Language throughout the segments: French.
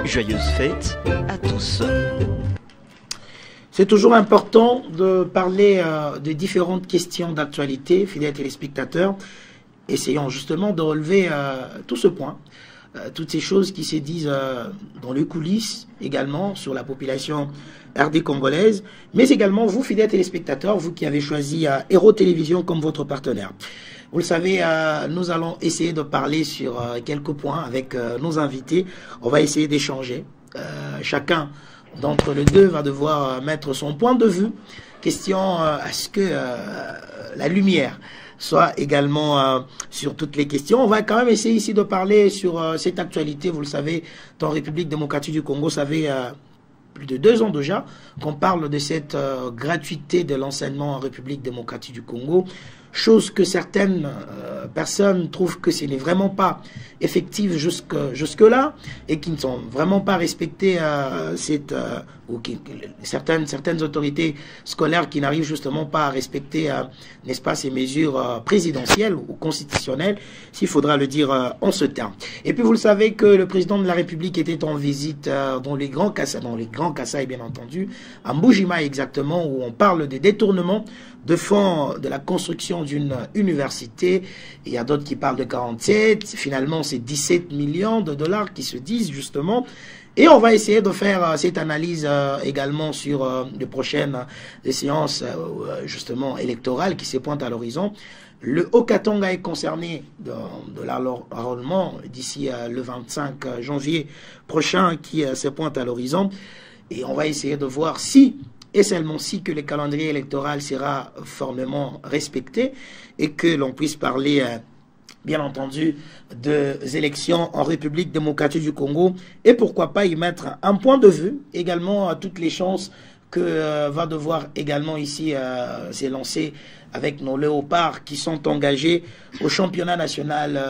Joyeuses fêtes à tous. C'est toujours important de parler de différentes questions d'actualité, fidèles téléspectateurs. Essayons justement de relever tout ce point, toutes ces choses qui se disent dans les coulisses, également sur la population RD congolaise, mais également vous, fidèles téléspectateurs, vous qui avez choisi Héros Télévision comme votre partenaire. Vous le savez, nous allons essayer de parler sur quelques points avec nos invités. On va essayer d'échanger. Chacun d'entre les deux va devoir mettre son point de vue. Question à ce que la lumière soit également sur toutes les questions. On va quand même essayer ici de parler sur cette actualité. Vous le savez, dans la République démocratique du Congo, ça fait plus de 2 ans déjà qu'on parle de cette gratuité de l'enseignement en République démocratique du Congo. Chose que certaines personnes trouvent que ce n'est vraiment pas effectif jusque-là et qui ne sont vraiment pas respectées certaines autorités scolaires qui n'arrivent justement pas à respecter, n'est-ce pas, ces mesures présidentielles ou constitutionnelles, s'il faudra le dire en ce terme. Et puis vous le savez que le président de la République était en visite dans les Grands Kasaï, bien entendu, à Mbujima exactement, où on parle des détournements de fonds de la construction d'une université. Il y a d'autres qui parlent de 47. Finalement, c'est 17 millions de dollars qui se disent justement. Et on va essayer de faire cette analyse également sur les prochaines séances justement électorales qui se pointent à l'horizon. Le Haut-Katanga est concerné de l'enrôlement d'ici le 25 janvier prochain qui se pointe à l'horizon. Et on va essayer de voir si et seulement si que le calendrier électoral sera formellement respecté et que l'on puisse parler, bien entendu, des élections en République démocratique du Congo et pourquoi pas y mettre un point de vue, également à toutes les chances que va devoir également ici s'élancer avec nos léopards qui sont engagés au championnat national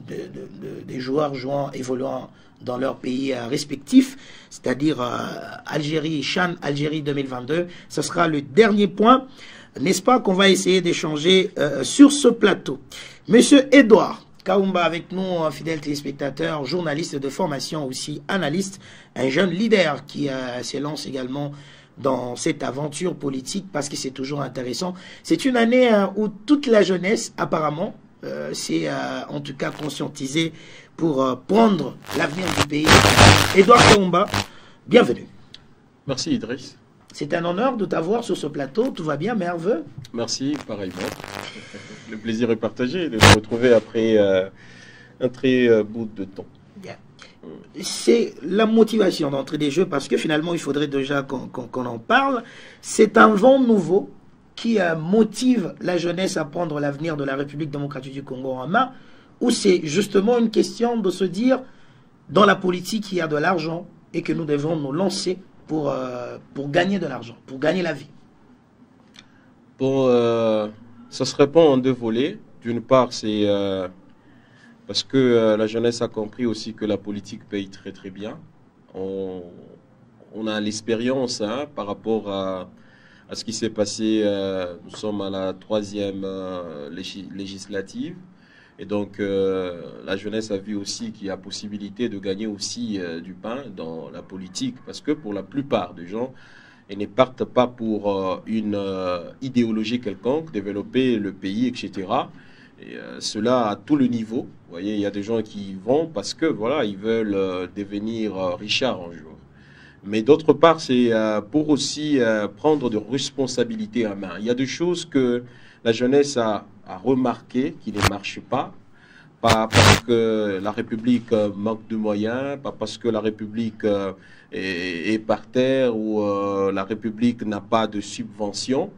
des joueurs évoluant dans leurs pays respectifs, c'est-à-dire Algérie, Chan Algérie 2022. Ce sera le dernier point, n'est-ce pas, qu'on va essayer d'échanger sur ce plateau. Monsieur Edouard Kaumba avec nous, fidèle téléspectateur, journaliste de formation aussi, analyste, un jeune leader qui s'élance également dans cette aventure politique parce que c'est toujours intéressant. C'est une année où toute la jeunesse, apparemment, s'est en tout cas conscientisée pour prendre l'avenir du pays. Edouard Kaumba, bienvenue. Merci Idriss. C'est un honneur de t'avoir sur ce plateau. Tout va bien, merveilleux. Merci, pareillement. Le plaisir est partagé de te retrouver après un très bout de temps. Bien. C'est la motivation d'entrée des jeux parce que finalement, il faudrait déjà qu'on en parle. C'est un vent nouveau qui motive la jeunesse à prendre l'avenir de la République démocratique du Congo en main, ou c'est justement une question de se dire, dans la politique, il y a de l'argent et que nous devons nous lancer pour gagner de l'argent, pour gagner la vie. Bon, ça se répond en 2 volets. D'une part, c'est parce que la jeunesse a compris aussi que la politique paye très très bien. On a l'expérience par rapport à ce qui s'est passé. Nous sommes à la 3e législative. Et donc, la jeunesse a vu aussi qu'il y a possibilité de gagner aussi du pain dans la politique. Parce que pour la plupart des gens, ils ne partent pas pour une idéologie quelconque, développer le pays, etc. Et cela à tout le niveau. Vous voyez, il y a des gens qui y vont parce que, voilà, ils veulent devenir richards un jour. Mais d'autre part, c'est pour aussi prendre de responsabilités en main. Il y a des choses que la jeunesse a remarqué qui ne marchent pas parce que la République manque de moyens, pas parce que la République est par terre ou la République n'a pas de subventions,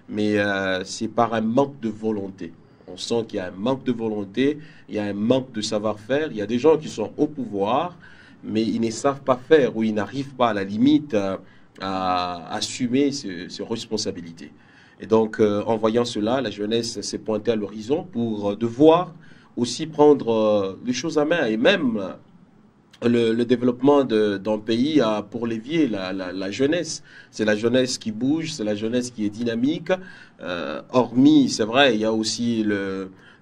mais c'est par un manque de volonté. On sent qu'il y a un manque de volonté, il y a un manque de savoir-faire. Il y a des gens qui sont au pouvoir, mais ils ne savent pas faire ou ils n'arrivent pas à la limite à assumer ces responsabilités. Et donc, en voyant cela, la jeunesse s'est pointée à l'horizon pour devoir aussi prendre les choses à main. Et même le développement d'un pays a pour levier la jeunesse. C'est la jeunesse qui bouge, c'est la jeunesse qui est dynamique. Hormis, c'est vrai, il y a aussi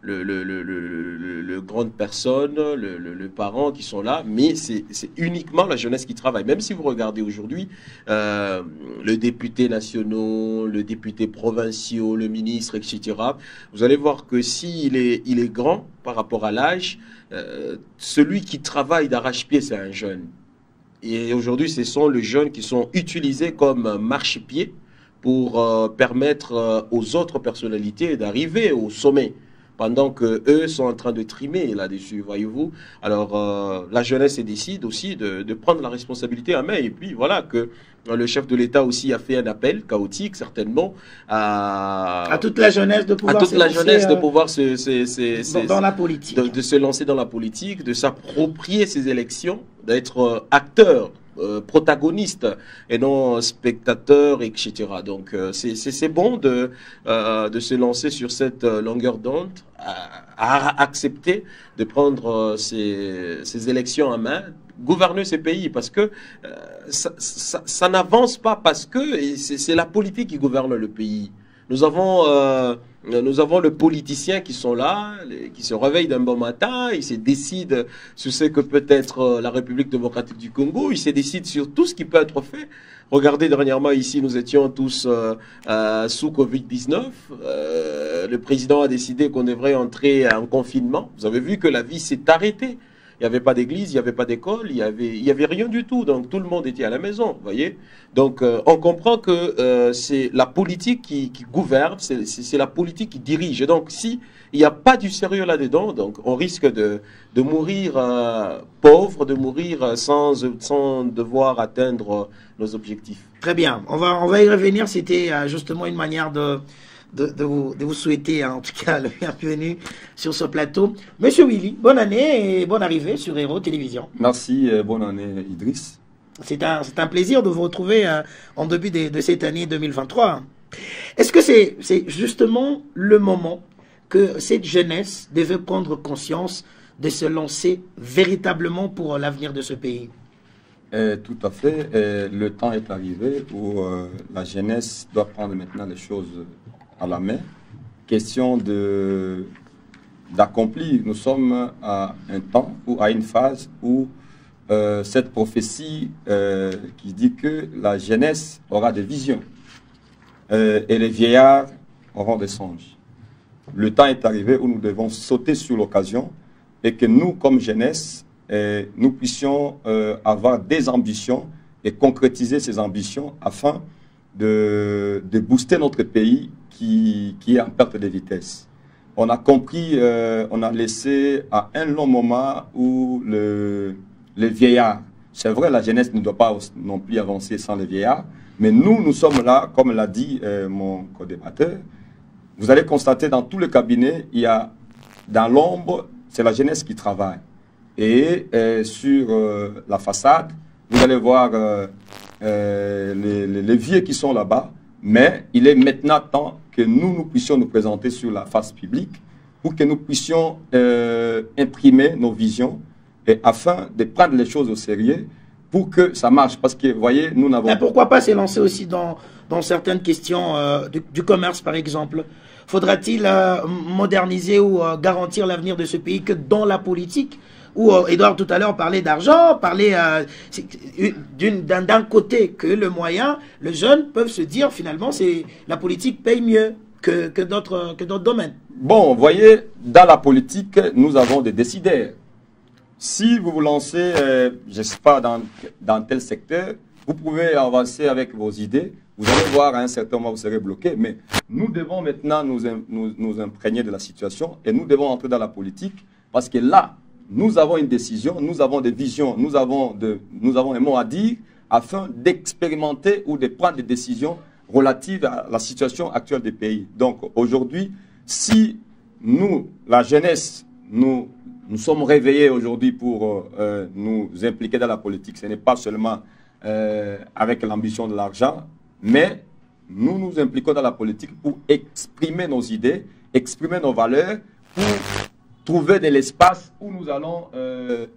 le grande personne, le parent qui sont là, mais c'est uniquement la jeunesse qui travaille. Même si vous regardez aujourd'hui le député national, le député provincial, le ministre, etc., vous allez voir que s'il il est grand par rapport à l'âge, celui qui travaille d'arrache-pied, c'est un jeune. Et aujourd'hui, ce sont les jeunes qui sont utilisés comme marchepied pour permettre aux autres personnalités d'arriver au sommet, pendant qu'eux sont en train de trimer là-dessus, voyez-vous. Alors, la jeunesse décide aussi de prendre la responsabilité en main. Et puis, voilà, que le chef de l'État aussi a fait un appel chaotique, certainement, à toute la jeunesse de pouvoir dans la politique. De se lancer dans la politique, de s'approprier ces élections, d'être acteur, protagoniste et non spectateur, etc. Donc c'est bon de se lancer sur cette longueur d'onde, à accepter de prendre ces élections en main, gouverner ces pays, parce que ça n'avance pas, parce que c'est la politique qui gouverne le pays. Nous avons le politicien qui sont là, qui se réveillent d'un bon matin, ils se décident sur ce que peut être la République démocratique du Congo, ils se décident sur tout ce qui peut être fait. Regardez, dernièrement, ici, nous étions tous sous Covid-19. Le président a décidé qu'on devrait entrer en confinement. Vous avez vu que la vie s'est arrêtée. Il n'y avait pas d'église, il n'y avait pas d'école, il y avait rien du tout. Donc tout le monde était à la maison, vous voyez. Donc on comprend que c'est la politique qui gouverne, c'est la politique qui dirige. Et donc si il n'y a pas du sérieux là-dedans, donc on risque de mourir pauvre, de mourir sans devoir atteindre nos objectifs. Très bien, on va y revenir. C'était justement une manière de vous souhaiter en tout cas le bienvenu sur ce plateau. Monsieur Willy, bonne année et bonne arrivée sur Héros Télévision. Merci, bonne année Idriss. C'est un plaisir de vous retrouver en début de cette année 2023. Est-ce que c'est justement le moment que cette jeunesse devait prendre conscience de se lancer véritablement pour l'avenir de ce pays? Tout à fait. Le temps est arrivé où la jeunesse doit prendre maintenant les choses à la main. Question d'accomplir. Nous sommes à un temps ou à une phase où cette prophétie qui dit que la jeunesse aura des visions et les vieillards auront des songes. Le temps est arrivé où nous devons sauter sur l'occasion et que nous, comme jeunesse, nous puissions avoir des ambitions et concrétiser ces ambitions afin de booster notre pays qui est en perte de vitesse. On a compris, on a laissé à un long moment où les vieillards, c'est vrai, la jeunesse ne doit pas non plus avancer sans les vieillards, mais nous sommes là, comme l'a dit mon co-débatteur. Vous allez constater dans tous les cabinets, il y a dans l'ombre, c'est la jeunesse qui travaille. Et sur la façade, vous allez voir les vieux qui sont là-bas, mais il est maintenant temps que nous puissions nous présenter sur la face publique pour que nous puissions imprimer nos visions et afin de prendre les choses au sérieux pour que ça marche. Parce que, vous voyez, nous n'avons pas... Pourquoi pas s'élancer aussi dans certaines questions du commerce, par exemple? Faudra-t-il moderniser ou garantir l'avenir de ce pays que dans la politique? Où Edouard tout à l'heure parlait d'argent, parlait d'un côté que le moyen, les jeunes peuvent se dire finalement la politique paye mieux que d'autres domaines. Bon, vous voyez, dans la politique, nous avons des décideurs. Si vous vous lancez, je ne sais pas, dans tel secteur, vous pouvez avancer avec vos idées. Vous allez voir, à un certain moment, vous serez bloqué. Mais nous devons maintenant nous imprégner de la situation et nous devons entrer dans la politique parce que là, nous avons une décision, nous avons des visions, nous avons un mot à dire afin d'expérimenter ou de prendre des décisions relatives à la situation actuelle des pays. Donc aujourd'hui, si nous, la jeunesse, nous sommes réveillés aujourd'hui pour nous impliquer dans la politique, ce n'est pas seulement avec l'ambition de l'argent, mais nous nous impliquons dans la politique pour exprimer nos idées, exprimer nos valeurs, pour trouver de l'espace où nous allons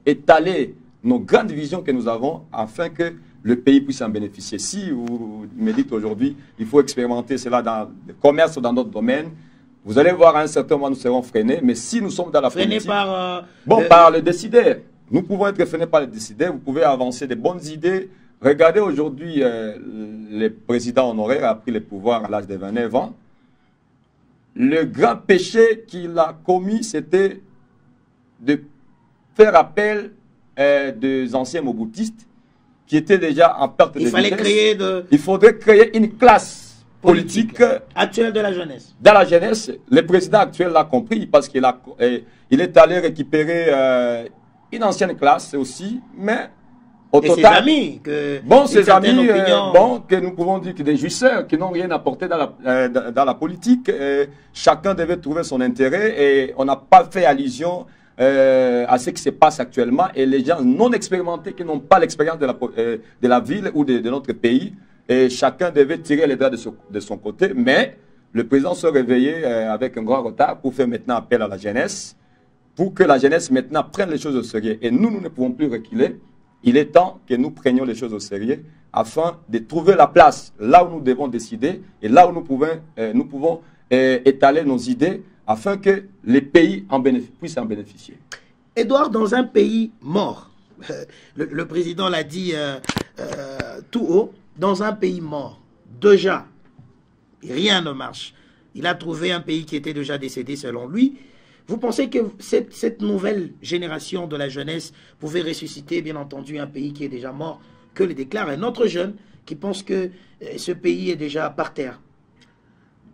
étaler nos grandes visions que nous avons afin que le pays puisse en bénéficier. Si vous me dites aujourd'hui, il faut expérimenter cela dans le commerce ou dans d'autres domaines, Vous allez voir à un certain moment, nous serons freinés. Mais si nous sommes dans la Freinés politique... par... par le décideur. Nous pouvons être freinés par le décideur. Vous pouvez avancer des bonnes idées. Regardez aujourd'hui, le président honoraire a pris le pouvoir à l'âge de 29 ans. Le grand péché qu'il a commis, c'était de faire appel des anciens moboutistes qui étaient déjà en perte de vitesse. Il faudrait créer une classe politique actuelle de la jeunesse. Dans la jeunesse, le président actuel l'a compris parce qu'il est allé récupérer une ancienne classe aussi, mais au total, ses amis, que ses amis, que nous pouvons dire que des jouisseurs qui n'ont rien apporté dans la politique, chacun devait trouver son intérêt et on n'a pas fait allusion à ce qui se passe actuellement et les gens non expérimentés qui n'ont pas l'expérience de la ville ou de notre pays, et chacun devait tirer les draps de son côté, mais le président se réveillait avec un grand retard pour faire maintenant appel à la jeunesse, pour que la jeunesse maintenant prenne les choses au sérieux. Et nous ne pouvons plus reculer. Il est temps que nous prenions les choses au sérieux afin de trouver la place là où nous devons décider et là où nous pouvons étaler nos idées afin que les pays puissent en bénéficier. Édouard, dans un pays mort, le président l'a dit tout haut, dans un pays mort, déjà, rien ne marche. Il a trouvé un pays qui était déjà décédé selon lui. Vous pensez que cette nouvelle génération de la jeunesse pouvait ressusciter, bien entendu, un pays qui est déjà mort, que le déclare un autre jeune qui pense que ce pays est déjà par terre?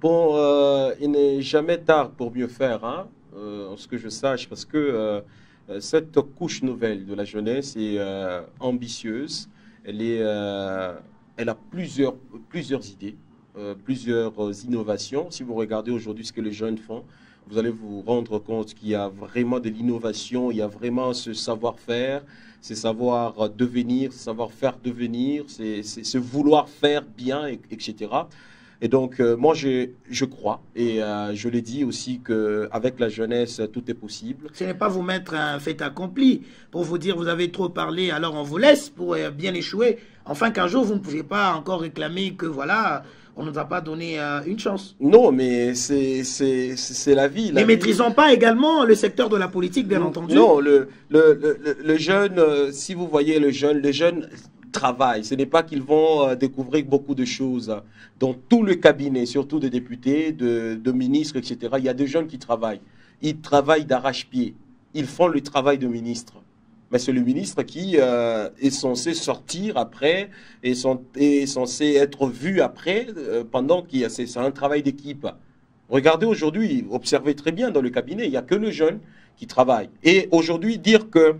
Bon, il n'est jamais tard pour mieux faire, hein, en ce que je sache, parce que cette couche nouvelle de la jeunesse est ambitieuse. Elle a plusieurs idées, plusieurs innovations. Si vous regardez aujourd'hui ce que les jeunes font, vous allez vous rendre compte qu'il y a vraiment de l'innovation, il y a vraiment ce savoir-faire, c'est savoir devenir, savoir faire devenir, c'est ce vouloir faire bien, etc. Et donc, moi, je crois, et je l'ai dit aussi, qu'avec la jeunesse, tout est possible. Ce n'est pas vous mettre un fait accompli pour vous dire vous avez trop parlé, alors on vous laisse pour bien échouer. Enfin, qu'un jour, vous ne pouvez pas encore réclamer que, voilà, on ne nous a pas donné une chance. Non, mais c'est la vie. Ne maîtrisons pas également le secteur de la politique, bien entendu. Non, le jeune, si vous voyez le jeune travail. Ce n'est pas qu'ils vont découvrir beaucoup de choses. Dans tout le cabinet, surtout des députés, de ministres, etc., il y a des jeunes qui travaillent. Ils travaillent d'arrache-pied. Ils font le travail de ministre. Mais c'est le ministre qui est censé sortir après, est censé être vu après, pendant qu'il y a... C'est un travail d'équipe. Regardez aujourd'hui, observez très bien dans le cabinet, il n'y a que le jeune qui travaille. Et aujourd'hui, dire que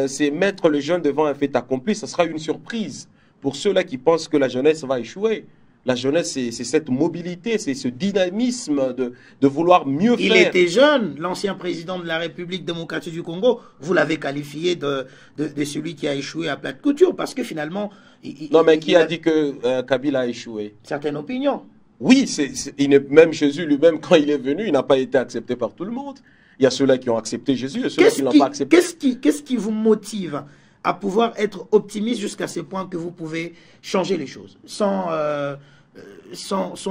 c'est mettre le jeune devant un fait accompli, ça sera une surprise pour ceux-là qui pensent que la jeunesse va échouer. La jeunesse, c'est cette mobilité, c'est ce dynamisme de vouloir mieux faire. Il était jeune, l'ancien président de la République démocratique du Congo. Vous l'avez qualifié de celui qui a échoué à plate couture, parce que finalement... Non, mais qui a dit que Kabila a échoué? Certaines opinions. Oui, même Jésus lui-même, quand il est venu, il n'a pas été accepté par tout le monde. Il y a ceux-là qui ont accepté Jésus et ceux-là qui ne l'ont pas accepté. Qu'est-ce qui vous motive à pouvoir être optimiste jusqu'à ce point que vous pouvez changer les choses sans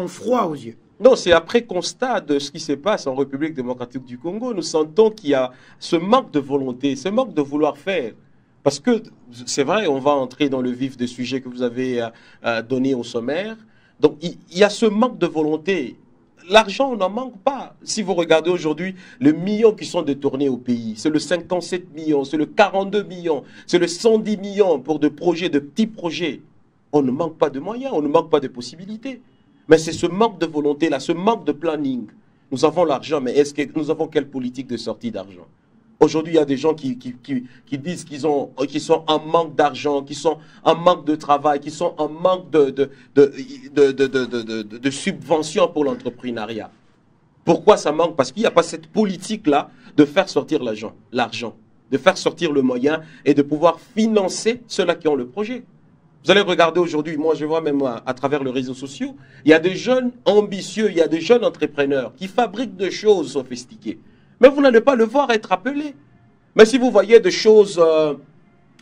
froid aux yeux? Non, c'est après constat de ce qui se passe en République démocratique du Congo. Nous sentons qu'il y a ce manque de volonté, ce manque de vouloir faire. Parce que c'est vrai, on va entrer dans le vif des sujets que vous avez donnés au sommaire. Donc il y a ce manque de volonté. L'argent, on n'en manque pas. Si vous regardez aujourd'hui, les millions qui sont détournés au pays, c'est le 57 millions, c'est le 42 millions, c'est le 110 millions pour de projets, de petits projets. On ne manque pas de moyens, on ne manque pas de possibilités. Mais c'est ce manque de volonté-là, ce manque de planning. Nous avons l'argent, mais est-ce que nous avons quelle politique de sortie d'argent? Aujourd'hui, il y a des gens qui disent qu'ils sont en manque d'argent, qui sont en manque de travail, qui sont en manque de subventions pour l'entrepreneuriat. Pourquoi ça manque? Parce qu'il n'y a pas cette politique-là de faire sortir l'argent, de faire sortir le moyen et de pouvoir financer ceux-là qui ont le projet. Vous allez regarder aujourd'hui, moi je vois même à travers les réseaux sociaux, il y a des jeunes ambitieux, il y a des jeunes entrepreneurs qui fabriquent des choses sophistiquées. Mais vous n'allez pas le voir être appelé. Mais si vous voyez des choses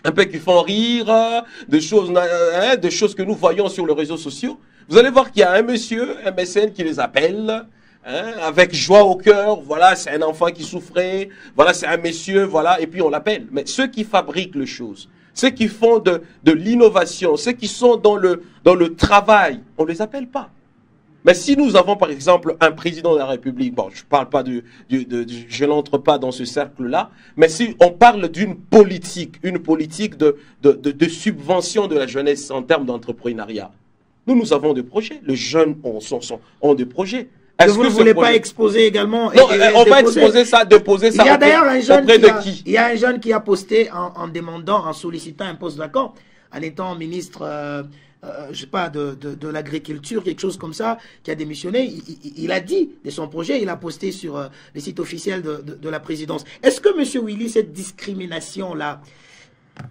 un peu qui font rire, des choses que nous voyons sur les réseaux sociaux, vous allez voir qu'il y a un monsieur, un mécène qui les appelle, hein, avec joie au cœur, voilà, c'est un enfant qui souffrait, voilà, c'est un monsieur, voilà, et puis on l'appelle. Mais ceux qui fabriquent les choses, ceux qui font de l'innovation, ceux qui sont dans le travail, on ne les appelle pas. Mais si nous avons par exemple un président de la République, bon, je parle pas je n'entre pas dans ce cercle-là, mais si on parle d'une politique, une politique de subvention de la jeunesse en termes d'entrepreneuriat, nous avons des projets. Les jeunes ont des projets. Que vous ne voulez pas exposer également? Non, on va exposer ça, déposer ça. Il y a d'ailleurs un jeune auprès de qui? Il y a un jeune qui a posté en demandant, en sollicitant un poste vacant, en étant ministre, je sais pas, de l'agriculture, quelque chose comme ça, qui a démissionné. Il a dit de son projet, il a posté sur le site officiel de la présidence. Est-ce que, M. Willy, cette discrimination-là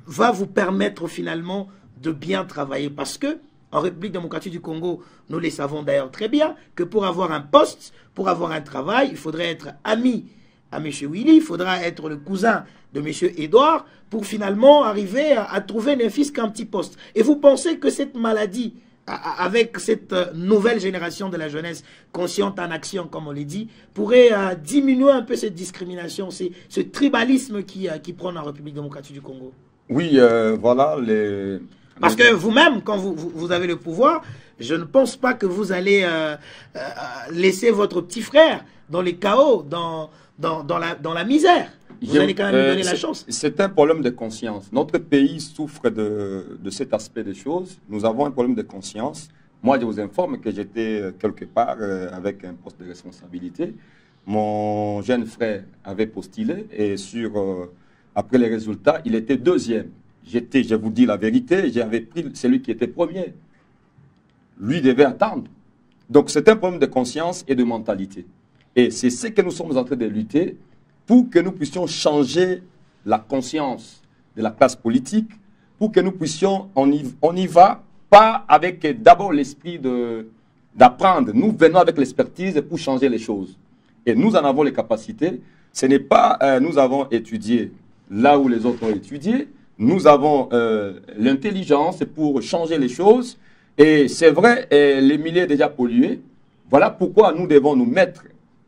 va vous permettre finalement de bien travailler? Parce que en République démocratique du Congo, nous les savons d'ailleurs très bien, que pour avoir un poste, pour avoir un travail, il faudrait être ami à M. Willy, il faudra être le cousin de M. Edouard pour finalement arriver à trouver ne fût-ce qu'un petit poste. Et vous pensez que cette maladie, avec cette nouvelle génération de la jeunesse consciente en action, comme on l'a dit, pourrait diminuer un peu cette discrimination, ce tribalisme qui prône en République démocratique du Congo? Oui, voilà Parce que vous-même, quand vous avez le pouvoir, je ne pense pas que vous allez laisser votre petit frère dans les chaos, dans la misère. Vous allez quand même lui donner la chance. C'est un problème de conscience. Notre pays souffre de cet aspect des choses. Nous avons un problème de conscience. Moi, je vous informe que j'étais quelque part avec un poste de responsabilité. Mon jeune frère avait postulé et après les résultats, il était deuxième. Je vous dis la vérité, j'avais pris celui qui était premier. Lui devait attendre. Donc c'est un problème de conscience et de mentalité. Et c'est ce que nous sommes en train de lutter pour que nous puissions changer la conscience de la classe politique, pour que nous puissions, on y va, pas avec d'abord l'esprit d'apprendre. Nous venons avec l'expertise pour changer les choses. Et nous en avons les capacités. Ce n'est pas, nous avons étudié là où les autres ont étudié. Nous avons l'intelligence pour changer les choses. Et c'est vrai, les milieux déjà pollués. Voilà pourquoi nous devons nous mettre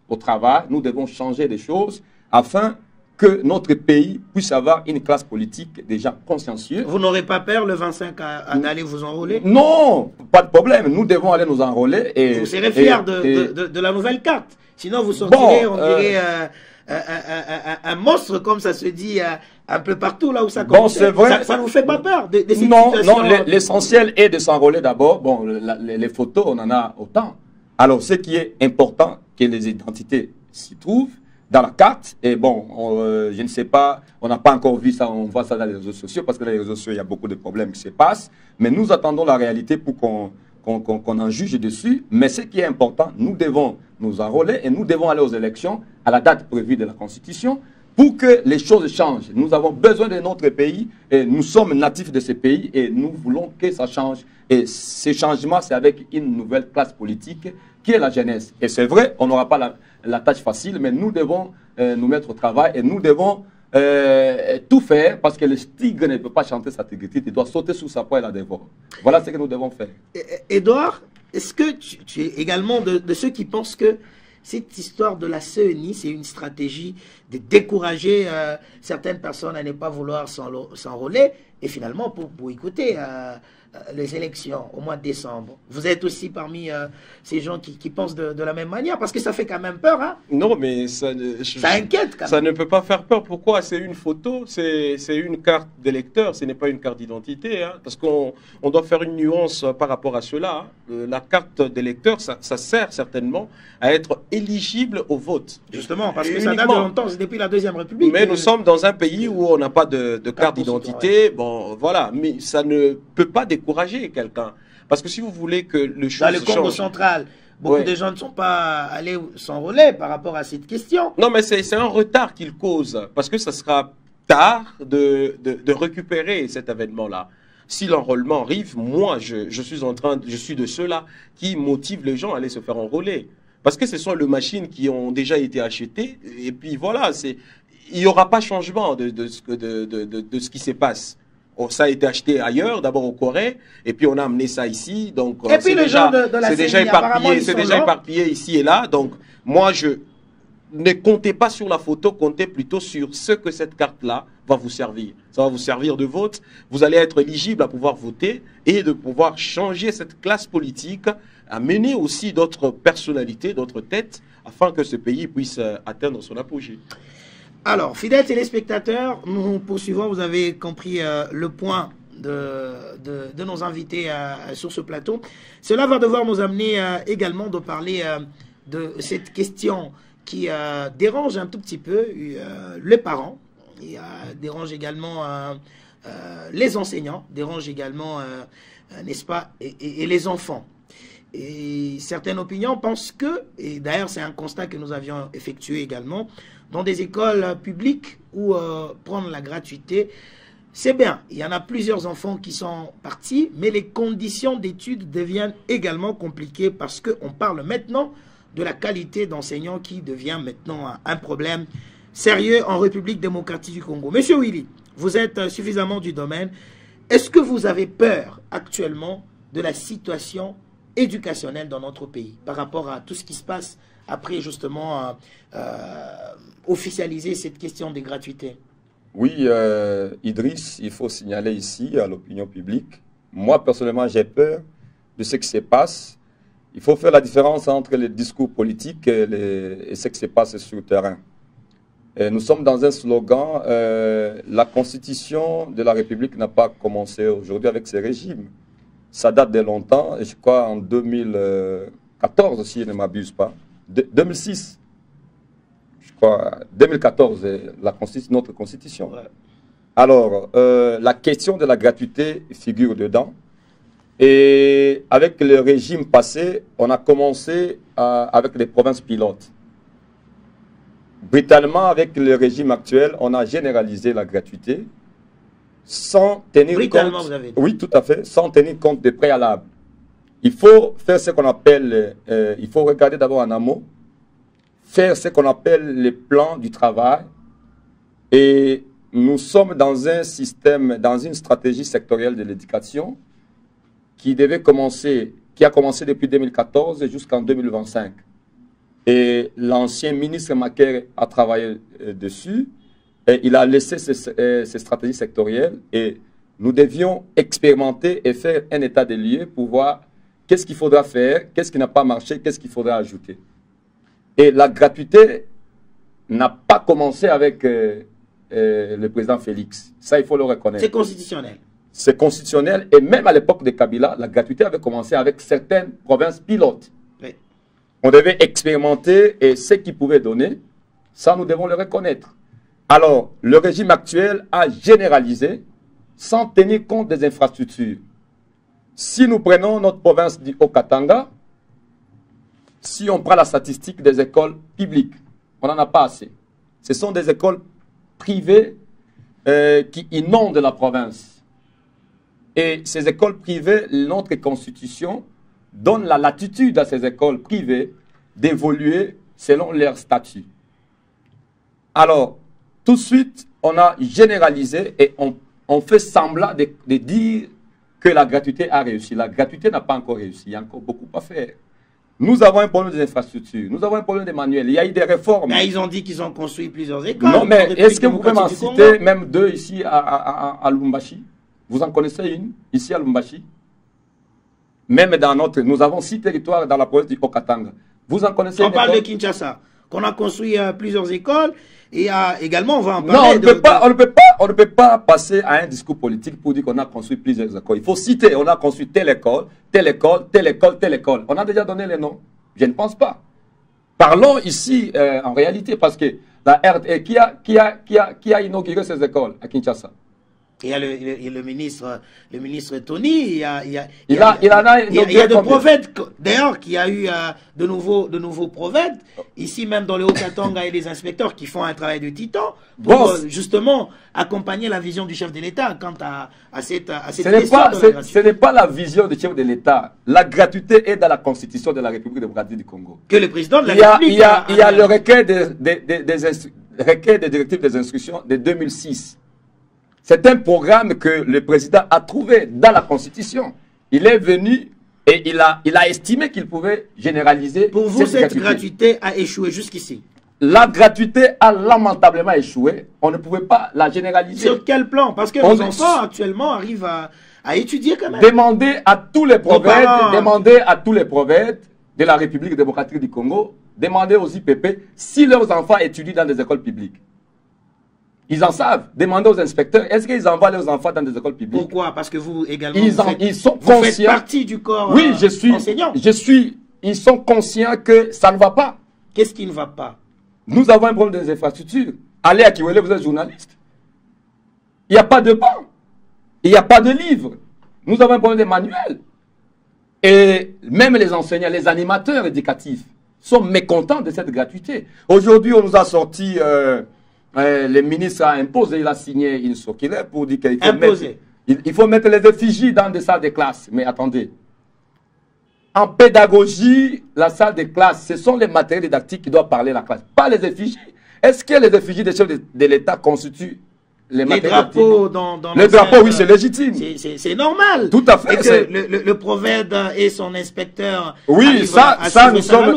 au travail. Nous devons changer les choses afin que notre pays puisse avoir une classe politique déjà consciencieuse. Vous n'aurez pas peur le 25 d'aller vous enrôler? Non, pas de problème. Nous devons aller nous enrôler. Et, vous serez fiers de la nouvelle carte. Sinon, vous sortirez, on dirait, un monstre, comme ça se dit un peu partout, là où ça commence. C'est vrai. Ça ne vous fait pas peur de cette Non, situation? l'essentiel est de s'enrôler d'abord. Bon, les photos, on en a autant. Alors, ce qui est important, que les identités s'y trouvent dans la carte. Et bon, je ne sais pas, on n'a pas encore vu ça, on voit ça dans les réseaux sociaux, parce que dans les réseaux sociaux, il y a beaucoup de problèmes qui se passent. Mais nous attendons la réalité pour qu'on en juge dessus. Mais ce qui est important, nous devons nous enrôler et nous devons aller aux élections à la date prévue de la Constitution pour que les choses changent. Nous avons besoin de notre pays et nous sommes natifs de ce pays et nous voulons que ça change. Et ce changement, c'est avec une nouvelle classe politique qui est la jeunesse. Et c'est vrai, on n'aura pas la tâche facile, mais nous devons nous mettre au travail et nous devons tout faire parce que le tigre ne peut pas chanter sa tigritude, il doit sauter sous sa proie et la dévorer. Voilà ce que nous devons faire. Edouard, est-ce que tu es également de ceux qui pensent que cette histoire de la CENI, c'est une stratégie de décourager certaines personnes à ne pas vouloir s'enrôler et finalement pour boycotter les élections au mois de décembre? Vous êtes aussi parmi ces gens qui pensent de la même manière, parce que ça fait quand même peur, hein? Non, mais ça inquiète quand même. Ça ne peut pas faire peur. Pourquoi? C'est une photo, c'est une carte d'électeur, ce n'est pas une carte d'identité, hein, parce qu'on doit faire une nuance par rapport à cela. Hein. La carte d'électeur, ça sert certainement à être éligible au vote. Justement, parce que ça date de longtemps, c'est depuis la Deuxième République. Mais nous sommes dans un pays où on n'a pas de carte d'identité, bon, voilà, mais ça ne peut pas décourager quelqu'un. Parce que si vous voulez que le chose change... Dans le Congo central, beaucoup de gens ne sont pas allés s'enrôler par rapport à cette question. Non, mais c'est un retard qu'il cause, parce que ça sera tard de récupérer cet événement-là. Si l'enrôlement arrive, moi, je suis de ceux-là qui motivent les gens à aller se faire enrôler. Parce que ce sont les machines qui ont déjà été achetées, et puis voilà, il n'y aura pas changement de ce qui se passe. ça a été acheté ailleurs, d'abord au Corée, et puis on a amené ça ici. Donc, et puis les gens de la CENI, c'est déjà éparpillé ici et là. Donc, moi, ne comptez pas sur la photo, comptez plutôt sur ce que cette carte-là va vous servir. Ça va vous servir de vote. Vous allez être éligible à pouvoir voter et de pouvoir changer cette classe politique, à mener aussi d'autres personnalités, d'autres têtes, afin que ce pays puisse atteindre son apogée. Alors, fidèles téléspectateurs, nous poursuivons. Vous avez compris le point de nos invités sur ce plateau. Cela va devoir nous amener également de parler de cette question qui dérange un tout petit peu les parents, et dérange également les enseignants, dérange également, n'est-ce pas, et les enfants. Et certaines opinions pensent que, et d'ailleurs c'est un constat que nous avions effectué également, dans des écoles publiques où prendre la gratuité, c'est bien. Il y en a plusieurs enfants qui sont partis, mais les conditions d'études deviennent également compliquées parce qu'on parle maintenant de la qualité d'enseignants qui devient maintenant un problème sérieux en République démocratique du Congo. Monsieur Willy, vous êtes suffisamment du domaine. Est-ce que vous avez peur actuellement de la situation éducationnelle dans notre pays par rapport à tout ce qui se passe après justement officialiser cette question des gratuités? Oui, Idriss, il faut signaler ici à l'opinion publique. Moi, personnellement, j'ai peur de ce qui se passe. Il faut faire la différence entre les discours politiques et ce qui se passe sur le terrain. Et nous sommes dans un slogan, la constitution de la République n'a pas commencé aujourd'hui avec ce régime. Ça date de longtemps, et je crois en 2014, si je ne m'abuse pas. 2006, je crois, 2014, notre constitution. Ouais. Alors, la question de la gratuité figure dedans. Et avec le régime passé, on a commencé avec les provinces pilotes. Brutalement, avec le régime actuel, on a généralisé la gratuité sans tenir compte, vous avez dit. Oui, tout à fait, sans tenir compte des préalables. Il faut faire ce qu'on appelle, il faut regarder d'abord en amont, faire ce qu'on appelle les plans du travail. Et nous sommes dans un système, dans une stratégie sectorielle de l'éducation qui a commencé depuis 2014 jusqu'en 2025. Et l'ancien ministre Maker a travaillé dessus, et il a laissé ces stratégies sectorielles, et nous devions expérimenter et faire un état des lieux pour voir qu'est-ce qu'il faudra faire, qu'est-ce qui n'a pas marché, qu'est-ce qu'il faudra ajouter. Et la gratuité n'a pas commencé avec le président Félix. Ça, il faut le reconnaître. C'est constitutionnel. C'est constitutionnel, et même à l'époque de Kabila, la gratuité avait commencé avec certaines provinces pilotes. Oui. On devait expérimenter, et ce qu'ils pouvaient donner, ça nous devons le reconnaître. Alors, le régime actuel a généralisé sans tenir compte des infrastructures. Si nous prenons notre province du Haut-Katanga, si on prend la statistique des écoles publiques, on n'en a pas assez. Ce sont des écoles privées qui inondent la province. Et ces écoles privées, notre constitution donne la latitude à ces écoles privées d'évoluer selon leur statut. Alors, tout de suite, on a généralisé et on fait semblant de dire que la gratuité a réussi. La gratuité n'a pas encore réussi. Il y a encore beaucoup à faire. Nous avons un problème des infrastructures. Nous avons un problème des manuels. Il y a eu des réformes. Mais ils ont dit qu'ils ont construit plusieurs écoles. Non, mais est-ce que vous pouvez m'en citer même deux ici à Lubumbashi? Vous en connaissez une ici à Lubumbashi? Même dans notre... Nous avons 6 territoires dans la province du Haut-Katanga. Vous en connaissez? On parle de Kinshasa, qu'on a construit plusieurs écoles. Et également, on va en parler. Non, on ne peut pas passer à un discours politique pour dire qu'on a construit plusieurs écoles. Il faut citer, on a construit telle école, telle école, telle école, telle école. On a déjà donné les noms? Je ne pense pas. Parlons ici en réalité, parce que la RDE, qui a inauguré ces écoles à Kinshasa? Il y a le ministre Tony, il y a de prophètes, d'ailleurs, qu'il y a eu de nouveaux prophètes, ici même dans le Haut-Katanga, et des inspecteurs qui font un travail de titan pour justement accompagner la vision du chef de l'État quant à cette question de la gratuité. Ce n'est pas la vision du chef de l'État. La gratuité est dans la constitution de la République démocratique du Congo. Que le président de la République... Il y a le recueil des directives des instructions de 2006. C'est un programme que le président a trouvé dans la Constitution. Il est venu et il a estimé qu'il pouvait généraliser. Pour vous, cette gratuité a échoué jusqu'ici? La gratuité a lamentablement échoué. On ne pouvait pas la généraliser. Sur quel plan? Parce que nos enfants actuellement arrivent à étudier quand même. Demandez à tous les prophètes, de la République démocratique du Congo, demandez aux IPP si leurs enfants étudient dans des écoles publiques. Ils en savent. Demandez aux inspecteurs, est-ce qu'ils envoient leurs enfants dans des écoles publiques? Pourquoi? Parce que vous également, ils sont vous conscients. faites partie du corps oui, enseignant. Ils sont conscients que ça ne va pas. Qu'est-ce qui ne va pas? Nous avons un problème des infrastructures. Allez à Kiwele, vous êtes journaliste. Il n'y a pas de banc. Il n'y a pas de livres. Nous avons un problème des manuels. Et même les enseignants, les animateurs éducatifs sont mécontents de cette gratuité. Aujourd'hui, on nous a sorti, le ministre a imposé, il a signé une circulaire pour dire qu'il faut mettre les effigies dans des salles de classe. Mais attendez, en pédagogie, la salle de classe, ce sont les matériels didactiques qui doivent parler à la classe, pas les effigies. Est-ce que les effigies des chefs de l'État constituent les drapeaux dans les drapeaux, oui, c'est légitime. C'est normal. Tout à fait. Et que le prophète et son inspecteur. Oui,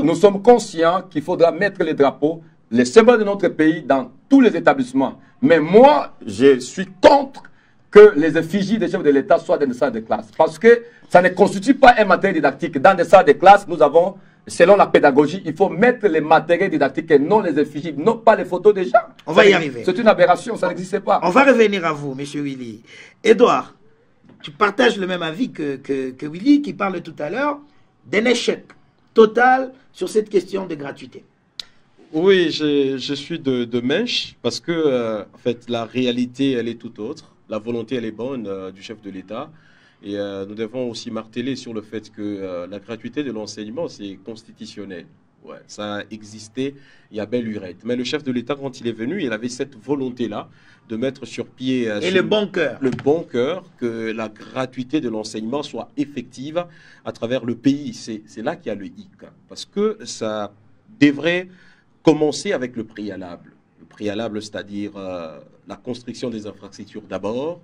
nous sommes conscients qu'il faudra mettre les drapeaux, les symboles de notre pays dans tous les établissements. Mais moi, je suis contre que les effigies des chefs de l'État soient dans des salles de classe. Parce que ça ne constitue pas un matériel didactique. Dans des salles de classe, nous avons, selon la pédagogie, il faut mettre les matériels didactiques et non les effigies, non pas les photos des gens. On va y arriver. C'est une aberration, ça n'existait pas. On va revenir à vous, M. Willy. Edouard, tu partages le même avis que Willy, qui parle tout à l'heure d'un échec total sur cette question de gratuité. Oui, je suis de mèche parce que, en fait, la réalité, elle est tout autre. La volonté, elle est bonne du chef de l'État. Et nous devons aussi marteler sur le fait que la gratuité de l'enseignement, c'est constitutionnel. Ouais, ça a existé, il y a belle lurette. Mais le chef de l'État, quand il est venu, il avait cette volonté-là de mettre sur pied... et le bon cœur. Le bon cœur, que la gratuité de l'enseignement soit effective à travers le pays. C'est là qu'il y a le hic. Parce que ça devrait commencer avec le préalable. Le préalable, c'est-à-dire la construction des infrastructures d'abord,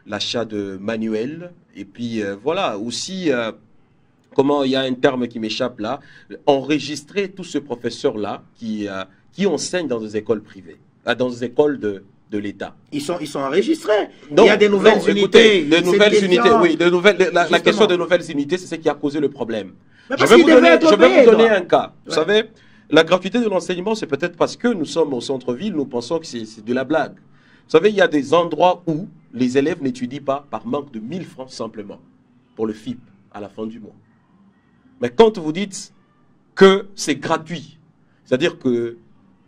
l'achat de manuels, et puis voilà, aussi, comment il y a un terme qui m'échappe là, enregistrer tous ces professeurs-là qui enseignent dans des écoles privées, dans des écoles de l'État. Ils sont enregistrés. Non, il y a des nouvelles unités. Des nouvelles unités, oui. La question des nouvelles unités, c'est ce qui a causé le problème. Je vais vous donner un cas. Vous savez, la gratuité de l'enseignement, c'est peut-être parce que nous sommes au centre-ville, nous pensons que c'est de la blague. Vous savez, il y a des endroits où les élèves n'étudient pas par manque de 1000 francs simplement pour le FIP à la fin du mois. Mais quand vous dites que c'est gratuit, c'est-à-dire que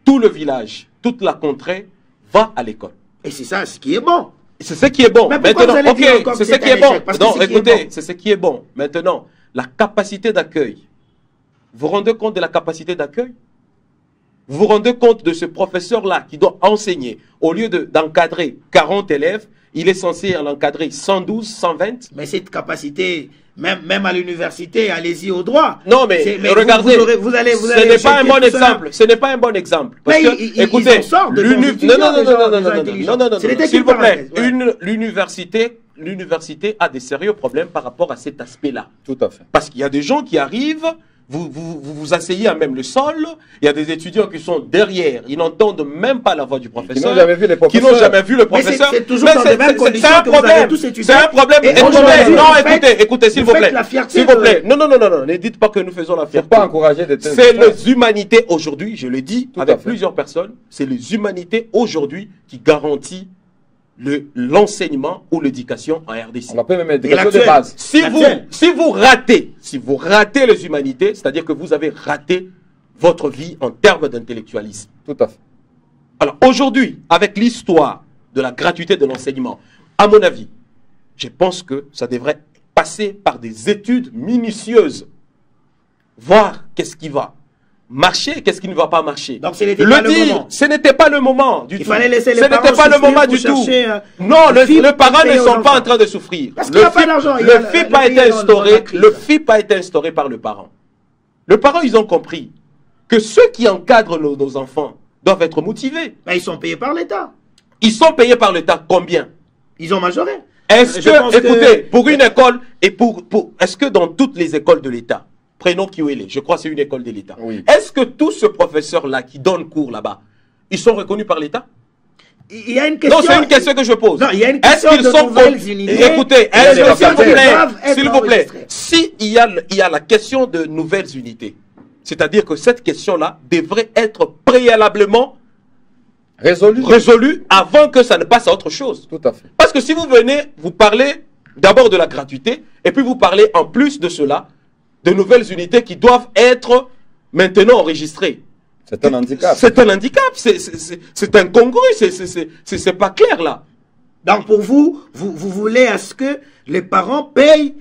tout le village, toute la contrée va à l'école. Et c'est ça ce qui est bon. C'est ce qui est bon. Maintenant, ok, c'est ce qui est bon. Non, écoutez, c'est ce qui est bon. Maintenant, la capacité d'accueil. Vous vous rendez compte de la capacité d'accueil? Vous vous rendez compte de ce professeur-là qui doit enseigner, au lieu d'encadrer 40 élèves, il est censé en encadrer 112, 120. Mais cette capacité, même à l'université, allez-y au droit. Non, mais regardez, ce n'est pas un bon exemple. Ce n'est pas un bon exemple. Parce que, écoutez, non, s'il vous plaît, l'université a des sérieux problèmes par rapport à cet aspect-là. Tout à fait. Parce qu'il y a des gens qui arrivent... Vous asseyez à même le sol, il y a des étudiants qui sont derrière, ils n'entendent même pas la voix du professeur, qui n'ont jamais vu le professeur, c'est toujours dans les mêmes conditions que vous avez tous étudié. C'est un problème. Écoutez, s'il vous plaît. S'il vous plaît. Non, ne dites pas que nous faisons la fierté. Pas encourager des thèses. C'est les humanités aujourd'hui, je le dis avec plusieurs personnes, c'est les humanités aujourd'hui qui garantissent l'enseignement ou l'éducation en RDC. On appelle même l'éducation de base. Si vous ratez les humanités, c'est-à-dire que vous avez raté votre vie en termes d'intellectualisme. Tout à fait. Alors aujourd'hui, avec l'histoire de la gratuité de l'enseignement, à mon avis, je pense que ça devrait passer par des études minutieuses. Voir qu'est-ce qui va marcher, qu'est-ce qui ne va pas marcher. Donc ce n'était pas le moment. Ce n'était pas le moment du tout. Il fallait laisser les parents souffrir. Ce n'était pas le moment du tout. Non, les parents ne sont pas en train de souffrir. Parce qu'il n'y a pas d'argent. Le FIP a été instauré. Le FIP a été instauré par le parent. Les parents, ils ont compris que ceux qui encadrent nos enfants doivent être motivés. Mais ils sont payés par l'État. Ils sont payés par l'État combien? Ils ont majoré. Est-ce Je pense que, écoutez, que- pour une école, et est-ce que dans toutes les écoles de l'État, prenons Kiwele, je crois que c'est une école de l'État, Oui. est-ce que tous ce professeurs-là qui donnent cours là-bas, ils sont reconnus par l'État? Il y a une question. Non, c'est une question que je pose. Non, il y a une Est-ce question qu'ils de sont nouvelles unités. Écoutez, Et les s'il vous dossiers plaît, doivent être s'il vous plaît, enregistrés. si il y a la question de nouvelles unités, c'est-à-dire que cette question-là devrait être préalablement Résolu. résolue avant que ça ne passe à autre chose. Tout à fait. Parce que si vous venez, vous parlez d'abord de la gratuité, et puis vous parlez en plus de cela, de nouvelles unités qui doivent être maintenant enregistrées. C'est un handicap. C'est un handicap, c'est incongru, c'est pas clair là. Donc pour vous, vous voulez à ce que les parents payent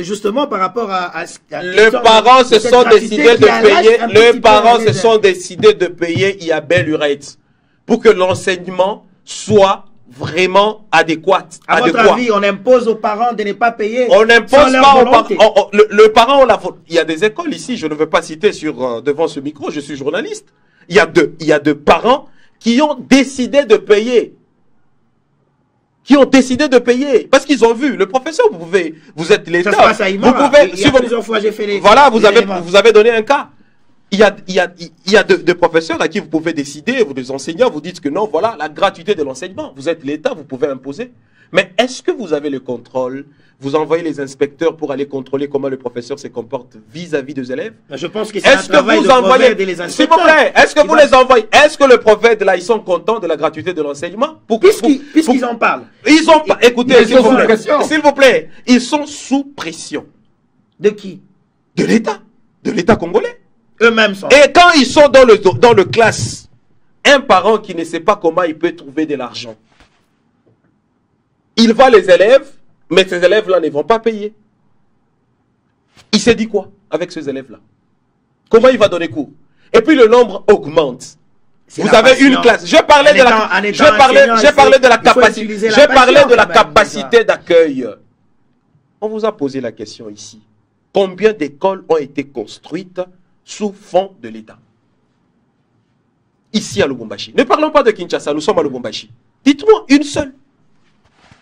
justement par rapport à Les parents se sont décidés de payer, les parents se sont décidés de payer Iabel Urette pour que l'enseignement soit vraiment adéquat. À votre avis, on impose aux parents de ne pas payer. On n'impose sans leur pas aux volonté. parents. Le parent, il y a des écoles ici, je ne veux pas citer devant ce micro, je suis journaliste. Il y a deux parents qui ont décidé de payer. Qui ont décidé de payer. Parce qu'ils ont vu, le professeur, vous êtes l'État. Ça se passe à Imara. Vous pouvez, Il y a plusieurs fois, j'ai fait les. voilà, les éléments. vous avez donné un cas. Il y a deux professeurs à qui vous pouvez décider, vous des enseignants, vous dites que non, voilà, la gratuité de l'enseignement. Vous êtes l'État, vous pouvez imposer. Mais est-ce que vous avez le contrôle? Vous envoyez les inspecteurs pour aller contrôler comment le professeur se comporte vis-à-vis des élèves? Je pense que c'est un Est-ce que travail vous de envoyez, prophète et les s'il vous inspecteurs. plaît, est-ce que vous les envoyez? Est-ce que le prophète là, ils sont contents de la gratuité de l'enseignement? Puisqu'ils en parlent. Ils ont pas, écoutez, Ils s'il sont vous sous plaît, pression. s'il vous plaît, ils sont sous pression De qui? de l'État congolais. Eux-mêmes sont. Et quand ils sont dans le classe, un parent qui ne sait pas comment il peut trouver de l'argent, il voit les élèves, mais ces élèves-là ne vont pas payer. Il s'est dit quoi avec ces élèves-là? Comment il va donner cours? Et puis le nombre augmente. C'est Vous la avez passion. une classe. Je parlais de la capacité. Je parlais de la capacité d'accueil. On vous a posé la question ici. Combien d'écoles ont été construites sous fonds de l'État? Ici à Lubumbashi. Ne parlons pas de Kinshasa, nous sommes à Lubumbashi. Dites-moi une seule.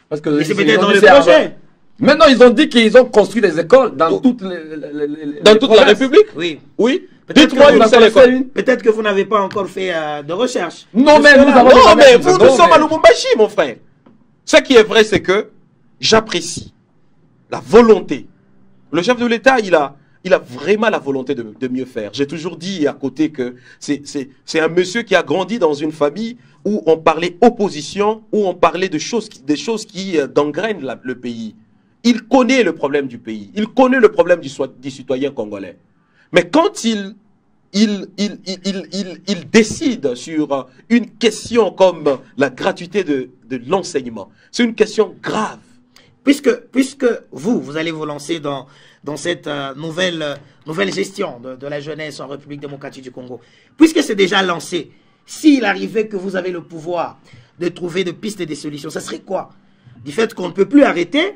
Parce que Et c'est ils peut-être ont dans dit le c'est avant. projet. Maintenant, ils ont dit qu'ils ont construit des écoles dans toutes Dans toute la provinces. République? Oui. Oui. Peut-être Dites-moi que une vous seule en école. connaissez une. Peut-être que vous n'avez pas encore fait de recherche. Non, mais nous avons Non, mais des vous, nous sommes à Lubumbashi, mon frère. Ce qui est vrai, c'est que j'apprécie la volonté. Le chef de l'État, il a vraiment la volonté de mieux faire. J'ai toujours dit à côté que c'est un monsieur qui a grandi dans une famille où on parlait opposition, où on parlait des choses qui gangrènent le pays. Il connaît le problème du pays. Il connaît le problème du citoyen congolais. Mais quand il décide sur une question comme la gratuité de l'enseignement, c'est une question grave. Puisque vous allez vous lancer dans cette nouvelle gestion de la jeunesse en République démocratique du Congo, puisque c'est déjà lancé, s'il arrivait que vous avez le pouvoir de trouver des pistes et des solutions, ça serait quoi? Du fait qu'on ne peut plus arrêter,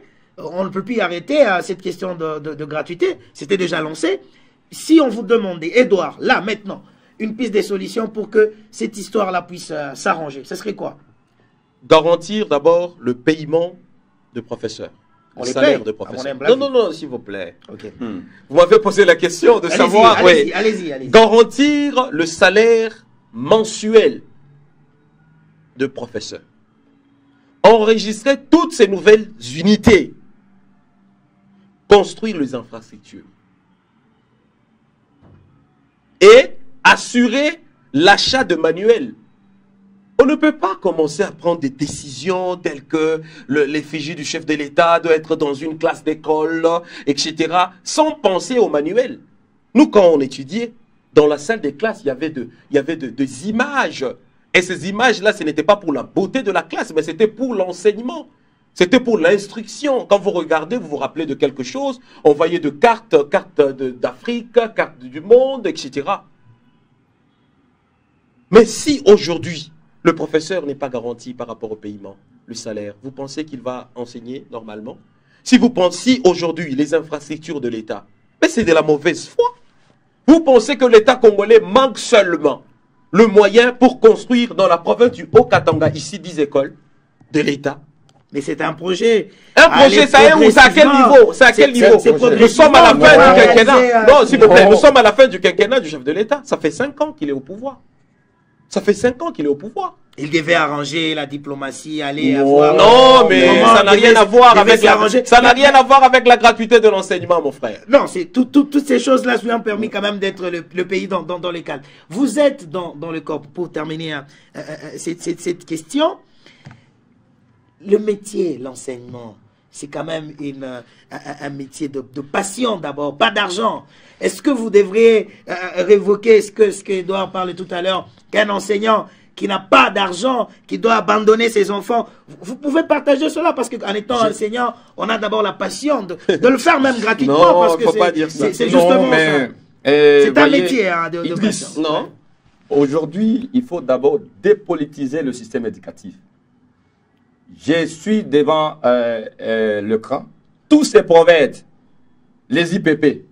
cette question de gratuité, c'était déjà lancé. Si on vous demandait, Edouard, là, maintenant, une piste de solution pour que cette histoire-là puisse s'arranger, ce serait quoi? Garantir d'abord le paiement de professeurs. On Le les salaire paye de professeurs. à mon humble Non, s'il vous plaît. Ok. Vous m'avez posé la question de savoir, Allez-y. garantir le salaire mensuel de professeurs. Enregistrer toutes ces nouvelles unités. Construire les infrastructures. Et assurer l'achat de manuels. On ne peut pas commencer à prendre des décisions telles que l'effigie du chef de l'État doit être dans une classe d'école, etc., sans penser au manuel. Nous, quand on étudiait, dans la salle des classes, il y avait des images. Et ces images-là, ce n'était pas pour la beauté de la classe, mais c'était pour l'enseignement. C'était pour l'instruction. Quand vous regardez, vous vous rappelez de quelque chose, on voyait de cartes d'Afrique, cartes du monde, etc. Mais si aujourd'hui, le professeur n'est pas garanti par rapport au paiement, le salaire, vous pensez qu'il va enseigner normalement? Si vous pensez aujourd'hui les infrastructures de l'État, mais c'est de la mauvaise foi. Vous pensez que l'État congolais manque seulement le moyen pour construire dans la province du Haut-Katanga, ici 10 écoles de l'État, Mais c'est un projet. Un projet, ça est à quel niveau? C'est à quel niveau? Nous sommes à la fin du quinquennat. Non, s'il vous plaît, nous sommes à la fin du quinquennat du chef de l'État. Ça fait 5 ans qu'il est au pouvoir. Ça fait 5 ans qu'il est au pouvoir. Il devait arranger la diplomatie, aller avoir... Non, mais ça n'a rien à voir avec ça n'a rien à voir avec la gratuité de l'enseignement, mon frère. Non, c'est toutes ces choses-là lui ont permis quand même d'être le pays dans les cadres. Vous êtes dans le corps, pour terminer cette question, le métier, l'enseignement, c'est quand même un métier de passion d'abord, pas d'argent. Est-ce que vous devriez révoquer ce que Edouard parlait tout à l'heure, qu'un enseignant qui n'a pas d'argent, qui doit abandonner ses enfants, vous pouvez partager cela parce qu'en étant enseignant, on a d'abord la passion de le faire même gratuitement. Non, parce que c'est justement ça. C'est un métier de passion. Non. Aujourd'hui, il faut d'abord dépolitiser le système éducatif. Je suis devant l'écran. Tous ces prophètes, les IPP,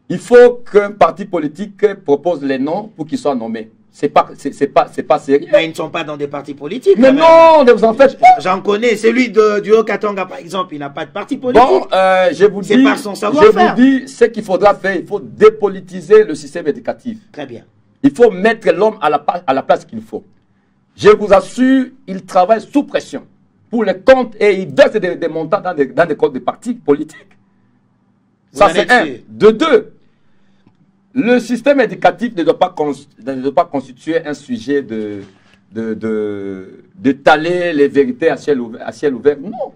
il faut qu'un parti politique propose les noms pour qu'ils soient nommés. C'est pas sérieux. Mais ils ne sont pas dans des partis politiques. Mais non, ne vous en faites pas. J'en connais. Celui du Haut-Katanga, par exemple, il n'a pas de parti politique. Bon, je vous dis, par son savoir-faire. Je vous dis ce qu'il faudra faire. Il faut dépolitiser le système éducatif. Très bien. Il faut mettre l'homme à la place qu'il faut. Je vous assure, il travaille sous pression pour les comptes et il verse des montants dans des comptes de partis politiques. Ça, c'est un. De deux, le système éducatif ne doit pas constituer un sujet d'étaler les vérités à ciel ouvert. Non.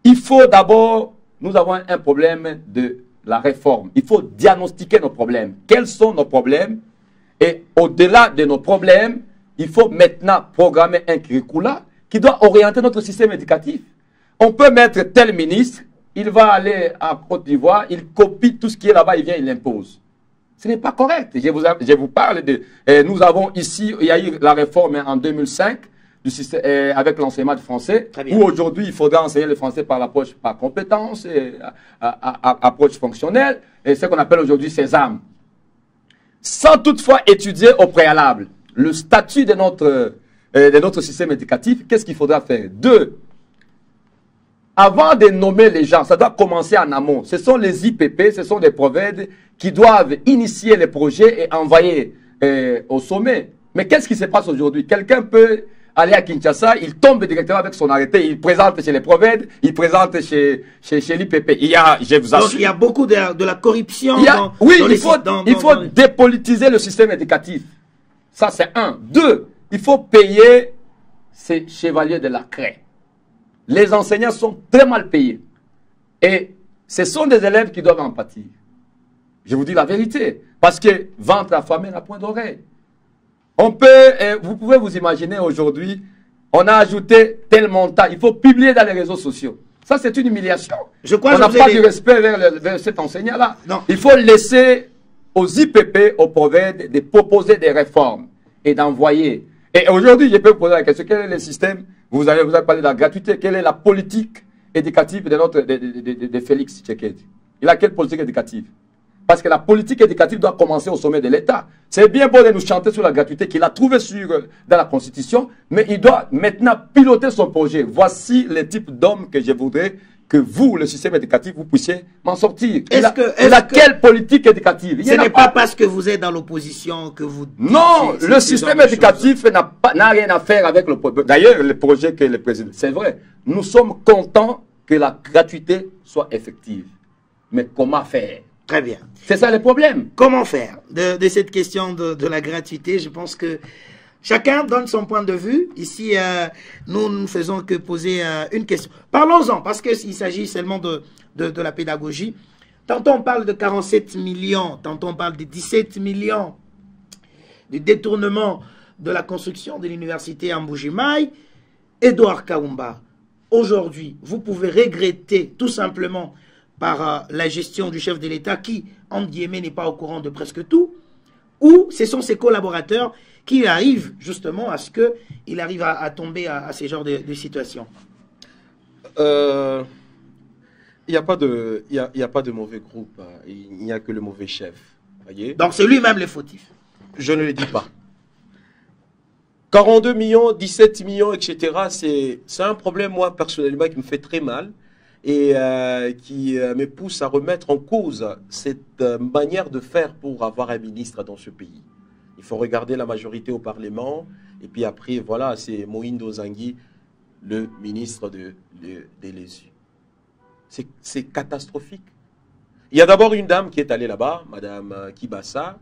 Il faut d'abord, nous avons un problème de la réforme. Il faut diagnostiquer nos problèmes. Quels sont nos problèmes? Et au-delà de nos problèmes, il faut maintenant programmer un curriculum qui doit orienter notre système éducatif. On peut mettre tel ministre, il va aller à Côte d'Ivoire, il copie tout ce qui est là-bas, il vient, il l'impose. Ce n'est pas correct. Je vous parle de... nous avons ici, il y a eu la réforme en 2005 du système, avec l'enseignement du français, où aujourd'hui il faudra enseigner le français par l'approche par compétence, approche fonctionnelle, et ce qu'on appelle aujourd'hui Sésame. Sans toutefois étudier au préalable le statut de notre système éducatif, qu'est-ce qu'il faudra faire? Deux, avant de nommer les gens, ça doit commencer en amont. Ce sont les IPP, ce sont les prophètes qui doivent initier les projets et envoyer au sommet. Mais qu'est-ce qui se passe aujourd'hui? Quelqu'un peut aller à Kinshasa, il tombe directement avec son arrêté, il présente chez les prophètes, il présente chez l'IPP. Je vous assure. Donc il y a beaucoup de la corruption. Il faut dépolitiser le système éducatif. Ça, c'est un. Deux, il faut payer ces chevaliers de la craie. Les enseignants sont très mal payés. Et ce sont des élèves qui doivent en pâtir. Je vous dis la vérité. Parce que ventre affamé n'a point d'oreille. Vous pouvez vous imaginer aujourd'hui, on a ajouté tel montant. Il faut publier dans les réseaux sociaux. Ça, c'est une humiliation. On n'a pas du respect vers cet enseignant-là. Il faut laisser aux IPP, aux prophètes, de proposer des réformes et d'envoyer. Et aujourd'hui, je peux vous poser la question, quel est le système? Vous avez parlé de la gratuité. Quelle est la politique éducative de Félix Tshisekedi? Il a quelle politique éducative? Parce que la politique éducative doit commencer au sommet de l'État. C'est bien beau de nous chanter sur la gratuité qu'il a trouvé dans la Constitution, mais il doit maintenant piloter son projet. Voici le type d'homme que je voudrais que vous, le système éducatif, vous puissiez m'en sortir. Quelle politique éducative? Ce n'est pas parce que vous êtes dans l'opposition que vous... Non, le système éducatif n'a rien à faire avec le projet. D'ailleurs, le projet que le président... C'est vrai, nous sommes contents que la gratuité soit effective. Mais comment faire? Très bien. C'est ça le problème. Comment faire de cette question de la gratuité? Je pense que chacun donne son point de vue. Ici, nous ne faisons que poser une question. Parlons-en, parce qu'il s'agit seulement de la pédagogie. Tantôt on parle de 47 millions, tantôt on parle de 17 millions de détournement de la construction de l'université en Mbuji-Mayi. Edouard Kaumba, aujourd'hui, vous pouvez regretter tout simplement par la gestion du chef de l'État qui, entre guillemets, n'est pas au courant de presque tout, ou ce sont ses collaborateurs qui arrivent justement à ce qu'il arrive à tomber à ces genres de situations? Il n'y a pas de mauvais groupe, il n'y a que le mauvais chef. Voyez? Donc c'est lui-même le fautif? Je ne le dis pas. 42 millions, 17 millions, etc. C'est un problème, moi, personnellement, qui me fait très mal et qui me pousse à remettre en cause cette manière de faire pour avoir un ministre dans ce pays. Il faut regarder la majorité au Parlement et puis après, voilà, c'est Moïndo Zangui, le ministre de l'ESU. C'est catastrophique. Il y a d'abord une dame qui est allée là-bas, Madame Kibassa,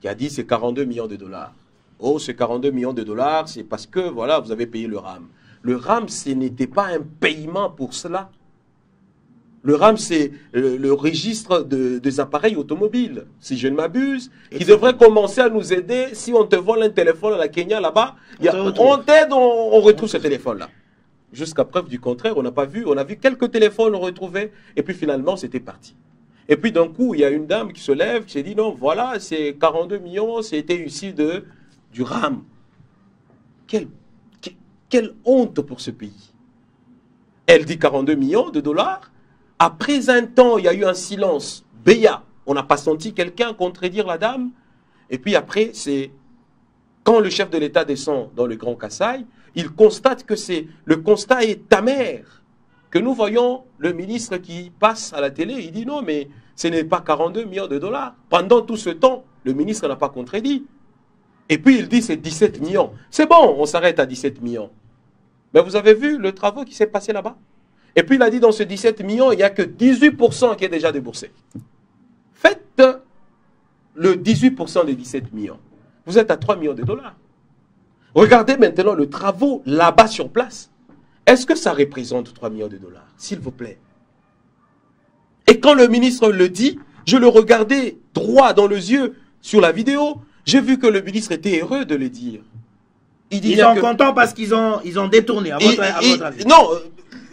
qui a dit c'est 42 millions de dollars. Oh, c'est 42 millions de dollars, c'est parce que, voilà, vous avez payé le RAM. Le RAM, ce n'était pas un paiement pour cela. Le RAM, c'est le registre des appareils automobiles, si je ne m'abuse, qui devrait commencer à nous aider. Si on te vole un téléphone à la Kenya, là-bas, on t'aide, on retrouve ce téléphone-là. Jusqu'à preuve du contraire, on n'a pas vu, on a vu quelques téléphones retrouvés, et puis finalement, c'était parti. Et puis d'un coup, il y a une dame qui se lève, qui s'est dit, non, voilà, c'est 42 millions, c'était ici du RAM. Quelle honte pour ce pays. Elle dit 42 millions de dollars. Après un temps, il y a eu un silence béat. On n'a pas senti quelqu'un contredire la dame. Et puis après, c'est quand le chef de l'État descend dans le Grand Kasaï, il constate que le constat est amer. Que nous voyons le ministre qui passe à la télé, il dit non, mais ce n'est pas 42 millions de dollars. Pendant tout ce temps, le ministre n'a pas contredit. Et puis il dit c'est 17 millions. C'est bon, on s'arrête à 17 millions. Mais vous avez vu le travaux qui s'est passé là-bas? Et puis il a dit dans ce 17 millions, il n'y a que 18% qui est déjà déboursé. Faites le 18% des 17 millions. Vous êtes à 3 millions de dollars. Regardez maintenant le travaux là-bas sur place. Est-ce que ça représente 3 millions de dollars? S'il vous plaît. Et quand le ministre le dit, je le regardais droit dans les yeux sur la vidéo. J'ai vu que le ministre était heureux de le dire. Ils sont contents parce qu'ils ont détourné, à votre avis. Non,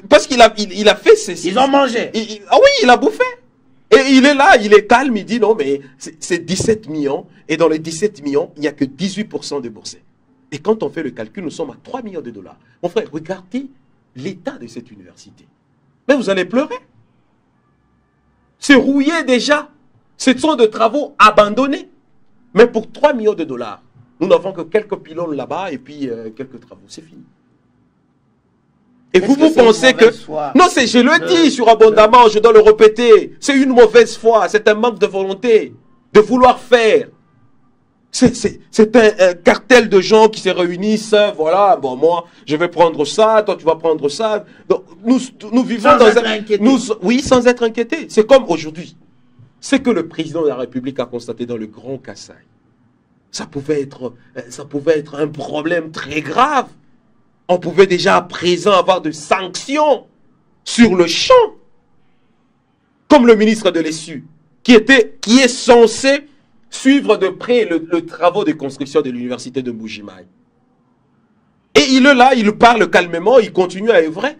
parce qu'il a fait ces... Ils ont mangé. Ah oui, il a bouffé. Et il est là, il est calme, il dit non, mais c'est 17 millions. Et dans les 17 millions, il n'y a que 18% déboursés. Et quand on fait le calcul, nous sommes à 3 millions de dollars. Mon frère, regardez l'état de cette université. Mais vous allez pleurer. C'est rouillé déjà. Ce sont des travaux abandonnés. Mais pour 3 millions de dollars, nous n'avons que quelques pylônes là-bas et puis quelques travaux. C'est fini. Et vous pensez que... Non, je le dis sur Abondamment, je dois le répéter. C'est une mauvaise foi, c'est un manque de volonté, de vouloir faire. C'est un cartel de gens qui se réunissent, voilà, bon, moi, je vais prendre ça, toi, tu vas prendre ça. Donc, nous vivons sans dans être inquiétés. Oui, sans être inquiétés. C'est comme aujourd'hui. C'est que le président de la République a constaté dans le Grand Kasaï. Ça pouvait être un problème très grave. On pouvait déjà à présent avoir des sanctions sur le champ. Comme le ministre de l'ESU, qui est censé suivre de près le travaux de construction de l'université de Mbujimayi. Et il est là, il parle calmement, il continue à œuvrer.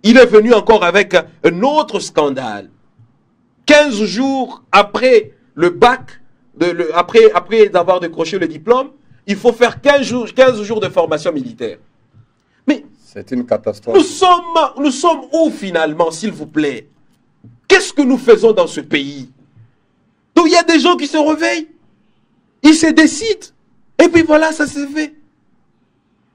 Il est venu encore avec un autre scandale. 15 jours après le bac, après d'avoir décroché le diplôme, il faut faire 15 jours de formation militaire. Mais c'est une catastrophe. Nous sommes où finalement, s'il vous plaît? Qu'est-ce que nous faisons dans ce pays? Donc il y a des gens qui se réveillent, ils se décident, et puis voilà, ça se fait.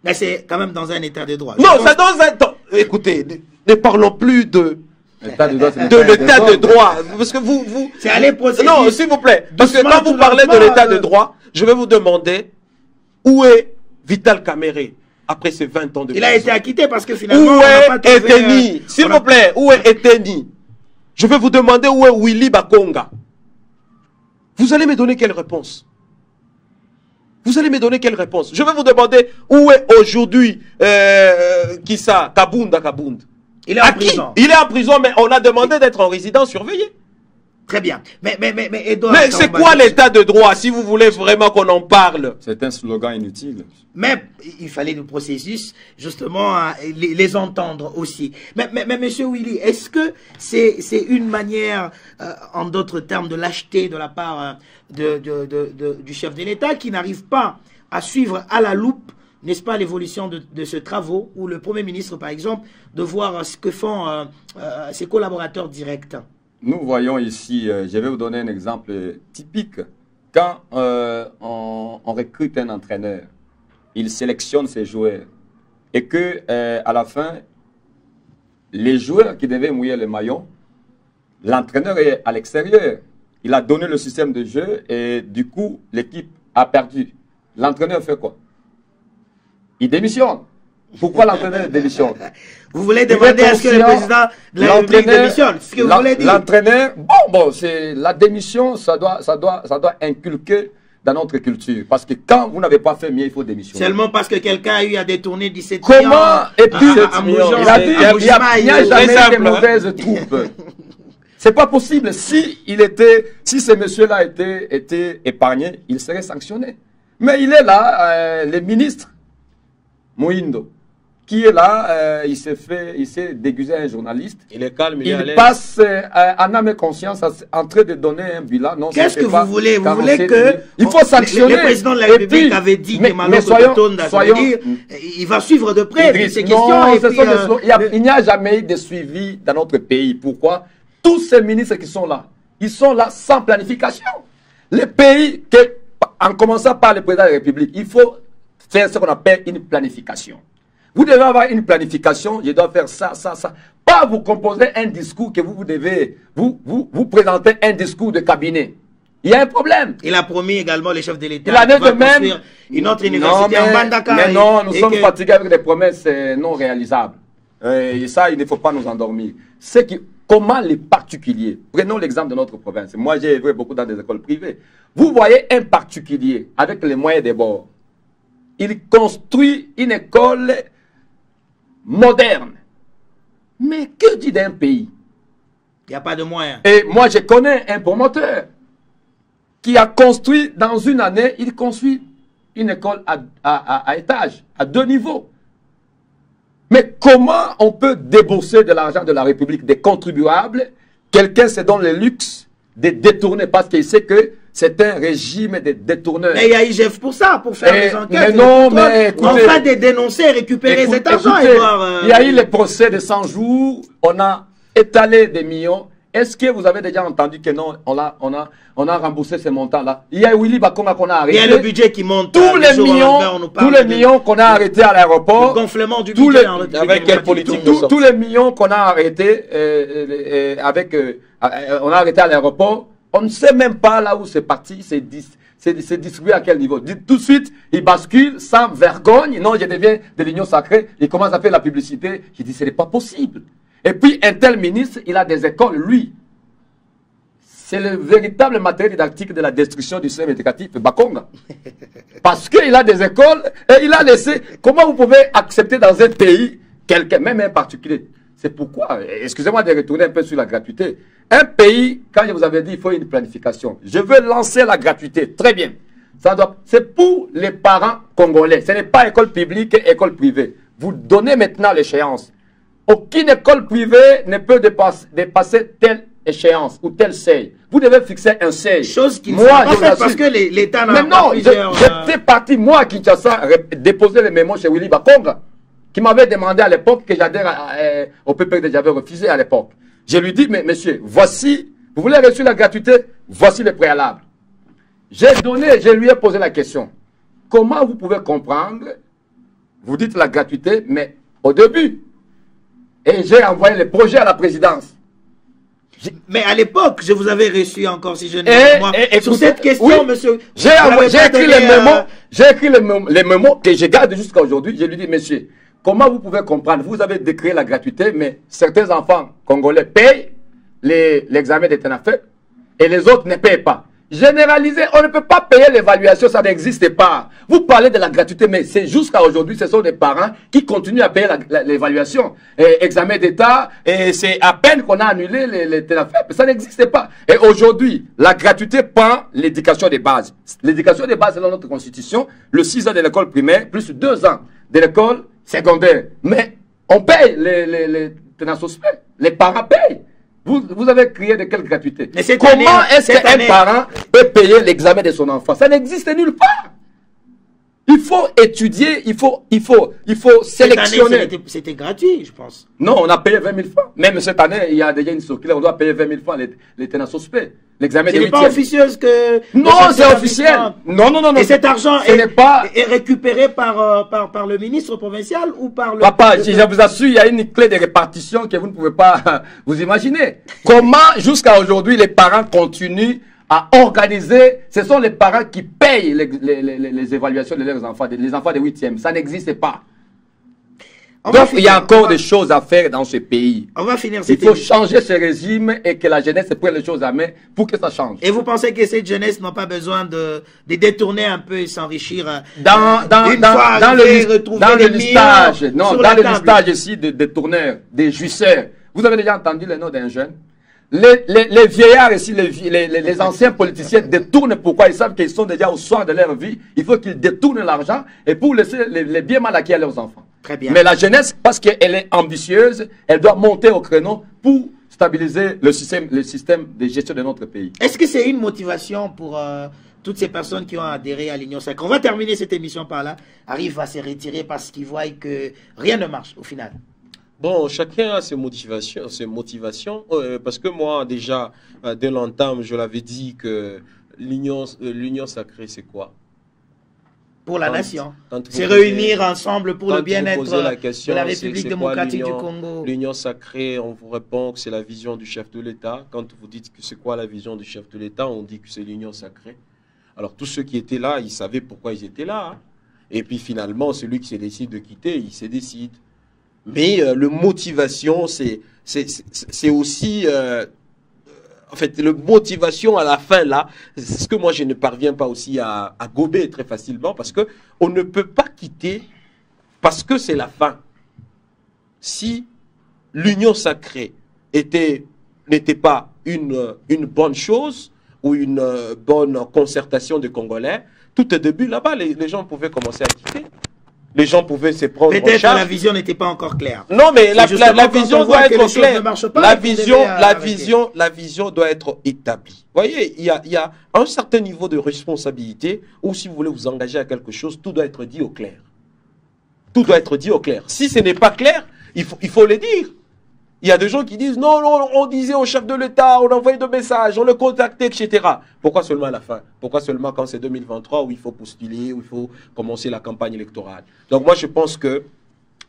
Mais c'est quand même dans un état de droit. Non, c'est dans un temps. Écoutez, ne parlons plus de l'état de droit. Parce que vous... C'est aller procéder. Non, s'il vous plaît. Parce que quand vous parlez de l'état de droit, je vais vous demander où est Vital Kamerhe après ces 20 ans de prison. Il a été acquitté parce que finalement... Où est Eteni? S'il vous plaît, où est Eteni? Je vais vous demander où est Willy Bakonga. Vous allez me donner quelle réponse? Vous allez me donner quelle réponse? Je vais vous demander où est aujourd'hui qui ça? Kabunda. Il est en prison. Il est en prison, mais on a demandé d'être en résidence surveillée. Très bien. Mais Edouard... Mais c'est quoi l'état de droit, si vous voulez vraiment qu'on en parle? C'est un slogan inutile. Mais il fallait le processus, justement, les entendre aussi. Mais monsieur Willy, est-ce que c'est une manière, en d'autres termes, de lâcheté de la part du chef de l'État qui n'arrive pas à suivre à la loupe, n'est-ce pas, l'évolution de ce travaux, ou le Premier ministre, par exemple, de voir ce que font ses collaborateurs directs? Nous voyons ici, je vais vous donner un exemple typique. Quand on recrute un entraîneur, il sélectionne ses joueurs. Et que à la fin, les joueurs qui devaient mouiller le maillot, l'entraîneur est à l'extérieur. Il a donné le système de jeu et du coup, l'équipe a perdu. L'entraîneur fait quoi? Il démissionne. Pourquoi l'entraîneur démissionne? Vous voulez demander à ce que le président de la République démissionne? Ce que vous voulez dire? L'entraîneur, c'est la démission, ça doit inculquer dans notre culture. Parce que quand vous n'avez pas fait mieux, il faut démissionner. Seulement parce que quelqu'un a eu à détourner 17 millions. Comment? Et puis, il a dit, il n'y a jamais de mauvaises troupes. C'est pas possible. Si ce monsieur-là était épargné, il serait sanctionné. Mais il est là, le ministre Moïndo, qui est là, il s'est déguisé un journaliste. Il est calme, il passe en âme et conscience en train de donner un bilan. Qu'est-ce que vous voulez? Vous voulez que... Il faut sanctionner. Le président de la République avait dit que il va suivre de près ces questions. Il n'y a jamais eu de suivi dans notre pays. Pourquoi? Tous ces ministres qui sont là, ils sont là sans planification. Les pays, en commençant par le président de la République, il faut faire ce qu'on appelle une planification. Vous devez avoir une planification, je dois faire ça, ça, ça. Pas vous composer un discours que vous devez, vous présenter un discours de cabinet. Il y a un problème. Il a promis également les chefs de l'État de construire une autre université en Bandaka. Mais non, nous sommes fatigués avec des promesses non réalisables. Et ça, il ne faut pas nous endormir. Comment les particuliers, prenons l'exemple de notre province. Moi, j'ai œuvré beaucoup dans des écoles privées. Vous voyez un particulier avec les moyens des bords. Il construit une école moderne. Mais que dit d'un pays? Il n'y a pas de moyens. Et moi, je connais un promoteur qui a construit, dans une année, il construit une école à étage, à 2 niveaux. Mais comment on peut débourser de l'argent de la République, des contribuables, quelqu'un se donne le luxe de détourner parce qu'il sait que c'est un régime de détourneurs. Mais il y a IGF pour ça, pour faire des enquêtes. Mais non, mais écoutez, enfin de dénoncer, récupérer cet argent. Il y a eu les procès de 100 jours, on a étalé des millions. Est-ce que vous avez déjà entendu que non, on a remboursé ces montants-là? Il y a Willy Bakonga qu'on a arrêté. Il y a le budget qui monte. Tous les millions qu'on a arrêtés à l'aéroport. Le gonflement du budget. Avec quelle politique? Tous les millions qu'on a arrêtés on a arrêté à l'aéroport. On ne sait même pas là où c'est parti, c'est distribué à quel niveau. Tout de suite, il bascule sans vergogne. Non, je deviens de l'Union sacrée. Il commence à faire la publicité. Je dis, ce n'est pas possible. Et puis, un tel ministre, il a des écoles, lui. C'est le véritable matériel didactique de la destruction du système éducatif, Bakonga. Parce qu'il a des écoles et il a laissé... Comment vous pouvez accepter dans un pays, quelqu'un, même un particulier? C'est pourquoi, excusez-moi de retourner un peu sur la gratuité. Un pays, quand je vous avais dit, il faut une planification. Je veux lancer la gratuité, très bien. C'est pour les parents congolais. Ce n'est pas école publique et école privée. Vous donnez maintenant l'échéance. Aucune école privée ne peut dépasser telle échéance ou tel seuil. Vous devez fixer un seuil. Chose qui ne pas faite parce que l'État n'a pas plusieurs... J'étais parti, moi, à Kinshasa, déposer les mémos chez Willy Bakonga, qui m'avait demandé à l'époque que j'adhère au PPD. J'avais refusé à l'époque. Je lui dis, mais monsieur, voici, vous voulez reçu la gratuité, voici le préalable. Je lui ai posé la question. Comment vous pouvez comprendre, vous dites la gratuité, mais au début, et j'ai envoyé le projet à la présidence. Mais à l'époque, je vous avais reçu encore, si je ne me trompe pas. Sur cette question, oui, monsieur, j'ai écrit les mémos que je garde jusqu'à aujourd'hui. Je lui dis, monsieur, comment vous pouvez comprendre? Vous avez décrété la gratuité, mais certains enfants congolais payent l'examen des TENAFEP et les autres ne payent pas. Généraliser, on ne peut pas payer l'évaluation, ça n'existe pas. Vous parlez de la gratuité, mais c'est jusqu'à aujourd'hui, ce sont des parents qui continuent à payer l'évaluation. Examen d'État, et c'est à peine qu'on a annulé les TENAFEP, ça n'existe pas. Et aujourd'hui, la gratuité prend l'éducation des bases. L'éducation des bases, c'est dans notre constitution, le 6 ans de l'école primaire, plus 2 ans de l'école secondaire. Mais on paye les TENASOSPE, les parents payent. Vous avez crié de quelle gratuité? Comment est-ce qu'un parent peut payer l'examen de son enfant? Ça n'existe nulle part. Il faut étudier, il faut sélectionner. C'était gratuit, je pense. Non, on a payé 20 000 francs. Même cette année, il y a déjà une circulaire, on doit payer 20 000 francs les tenants suspects. L'examen des Ce n'est pas officieuse que... Non, c'est officiel. Non. Et cet argent est récupéré par le ministre provincial ou par le... Papa, je vous assure, il y a une clé de répartition que vous ne pouvez pas vous imaginer. Comment, jusqu'à aujourd'hui, les parents continuent à organiser, ce sont les parents qui payent les évaluations de leurs enfants, les enfants de 8e. Ça n'existe pas. Donc, il y a encore des choses à faire dans ce pays. On va finir Il faut changer ce régime et que la jeunesse prenne les choses à main pour que ça change. Et vous pensez que cette jeunesse n'a pas besoin de détourner un peu et s'enrichir dans le listage ici des tourneurs, des jouisseurs. Vous avez déjà entendu le nom d'un jeune? Les vieillards ici, les anciens politiciens détournent pourquoi ils savent qu'ils sont déjà au soir de leur vie. Il faut qu'ils détournent l'argent et pour laisser les biens mal acquis à leurs enfants. Très bien. Mais la jeunesse, parce qu'elle est ambitieuse, elle doit monter au créneau pour stabiliser le système de gestion de notre pays. Est-ce que c'est une motivation pour toutes ces personnes qui ont adhéré à l'Union sacrée? On va terminer cette émission par là. Arrive à se retirer parce qu'ils voient que rien ne marche au final. Bon, chacun a ses motivations, parce que moi, déjà, dès l'entame, je l'avais dit que l'union sacrée, c'est quoi? Pour la nation. C'est réunir ensemble pour le bien-être de la République démocratique du Congo. L'union sacrée, on vous répond que c'est la vision du chef de l'État. Quand vous dites que c'est quoi la vision du chef de l'État, on dit que c'est l'union sacrée. Alors, tous ceux qui étaient là, ils savaient pourquoi ils étaient là. Hein. Et puis, finalement, celui qui se décide de quitter, il se décide. Mais le motivation, c'est aussi... en fait, le motivation à la fin, là, c'est ce que moi, je ne parviens pas aussi à gober très facilement parce que on ne peut pas quitter parce que c'est la fin. Si l'union sacrée n'était pas une bonne chose ou une bonne concertation des Congolais, tout au début, là-bas, les gens pouvaient commencer à quitter. Les gens pouvaient se prendre en charge. Peut-être que la vision n'était pas encore claire. Non, mais la vision doit être claire. La vision doit être établie. Vous voyez, il y a un certain niveau de responsabilité où si vous voulez vous engager à quelque chose, tout doit être dit au clair. Tout doit être dit au clair. Si ce n'est pas clair, il faut le dire. Il y a des gens qui disent non, on disait au chef de l'État, on envoyait des messages, on le contactait, etc. Pourquoi seulement à la fin? Pourquoi seulement quand c'est 2023 où il faut postuler, où il faut commencer la campagne électorale? Donc moi je pense que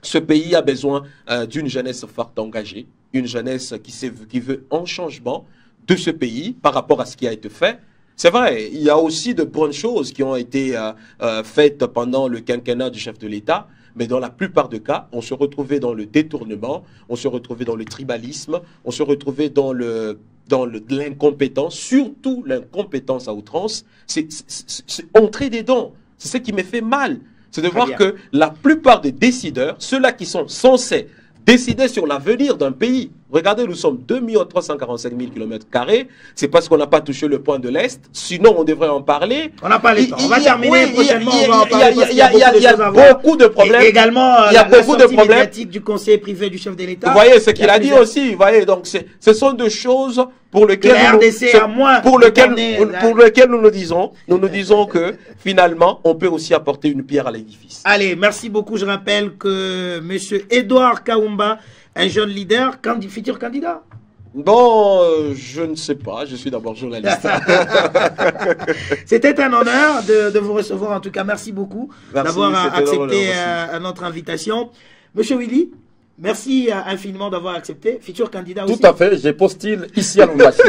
ce pays a besoin d'une jeunesse forte engagée, une jeunesse qui veut un changement de ce pays par rapport à ce qui a été fait. C'est vrai, il y a aussi de bonnes choses qui ont été faites pendant le quinquennat du chef de l'État. Mais dans la plupart des cas, on se retrouvait dans le détournement, on se retrouvait dans le tribalisme, on se retrouvait dans l'incompétence, surtout l'incompétence à outrance. C'est entrer dedans. C'est ce qui me fait mal. C'est de voir que la plupart des décideurs, ceux-là qui sont censés décider sur l'avenir d'un pays. Regardez, nous sommes 2 345 000 km². C'est parce qu'on n'a pas touché le point de l'Est. Sinon, on devrait en parler. On n'a pas le temps. On va terminer prochainement. On va en parler. Il y a beaucoup de problèmes. Et également, il y a beaucoup de problèmes médiatique du conseiller privé du chef de l'État. Vous voyez ce qu'il a dit aussi. Vous voyez, donc ce sont des choses pour lesquelles nous nous disons que finalement, on peut aussi apporter une pierre à l'édifice. Allez, merci beaucoup. Je rappelle que M. Edouard Kaumba, un jeune leader, futur candidat. Bon, je ne sais pas, je suis d'abord journaliste. C'était un honneur de vous recevoir, en tout cas, merci beaucoup d'avoir accepté notre invitation. Monsieur Willy, merci infiniment d'avoir accepté. Futur candidat aussi. Tout à fait, je postule ici à l'Ouest.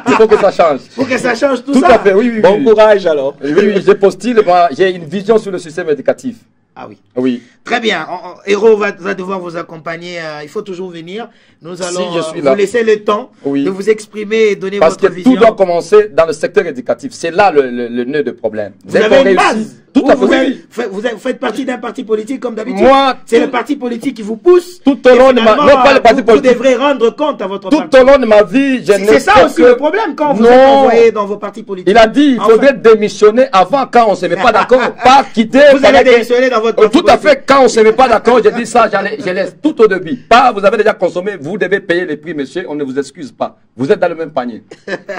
Il faut que ça change. Il faut que ça change tout ça. Tout à fait, oui. Bon courage alors. Oui, je postule, j'ai une vision sur le système éducatif. Ah oui. Oui. Très bien. Héros va devoir vous accompagner. Il faut toujours venir. Nous allons vous laisser le temps de vous exprimer et donner votre vision. Parce que tout doit commencer dans le secteur éducatif. C'est là le nœud de problème. Vous avez une base. Tout à fait. Vous faites partie d'un parti politique comme d'habitude. Moi, c'est le parti politique qui vous pousse. Tout au long de ma vie, pas le parti politique. Vous devrez rendre compte à votre parti. Tout au long de ma vie, c'est ça aussi le problème quand vous êtes envoyé dans vos partis politiques. Il a dit il faudrait démissionner avant quand on ne se met pas d'accord. Pas quitter. Vous allez démissionner dans votre parti politique. Tout à fait. Quand on ne se met pas d'accord, je dis ça, je laisse tout au début. Pas, vous avez déjà consommé, vous devez payer les prix, monsieur, on ne vous excuse pas. Vous êtes dans le même panier.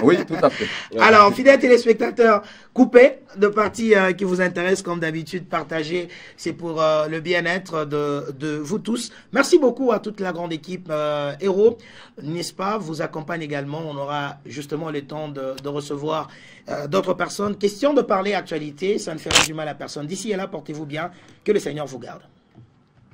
Oui, tout à fait. Alors, fidèles téléspectateurs, coupez de parties qui vous intéressent. intéresse, comme d'habitude, partager. C'est pour le bien-être de vous tous. Merci beaucoup à toute la grande équipe Héros, n'est-ce pas, vous accompagne également. On aura justement le temps de recevoir d'autres personnes. Question de parler actualité, ça ne fera du mal à personne. D'ici et là, portez-vous bien. Que le Seigneur vous garde.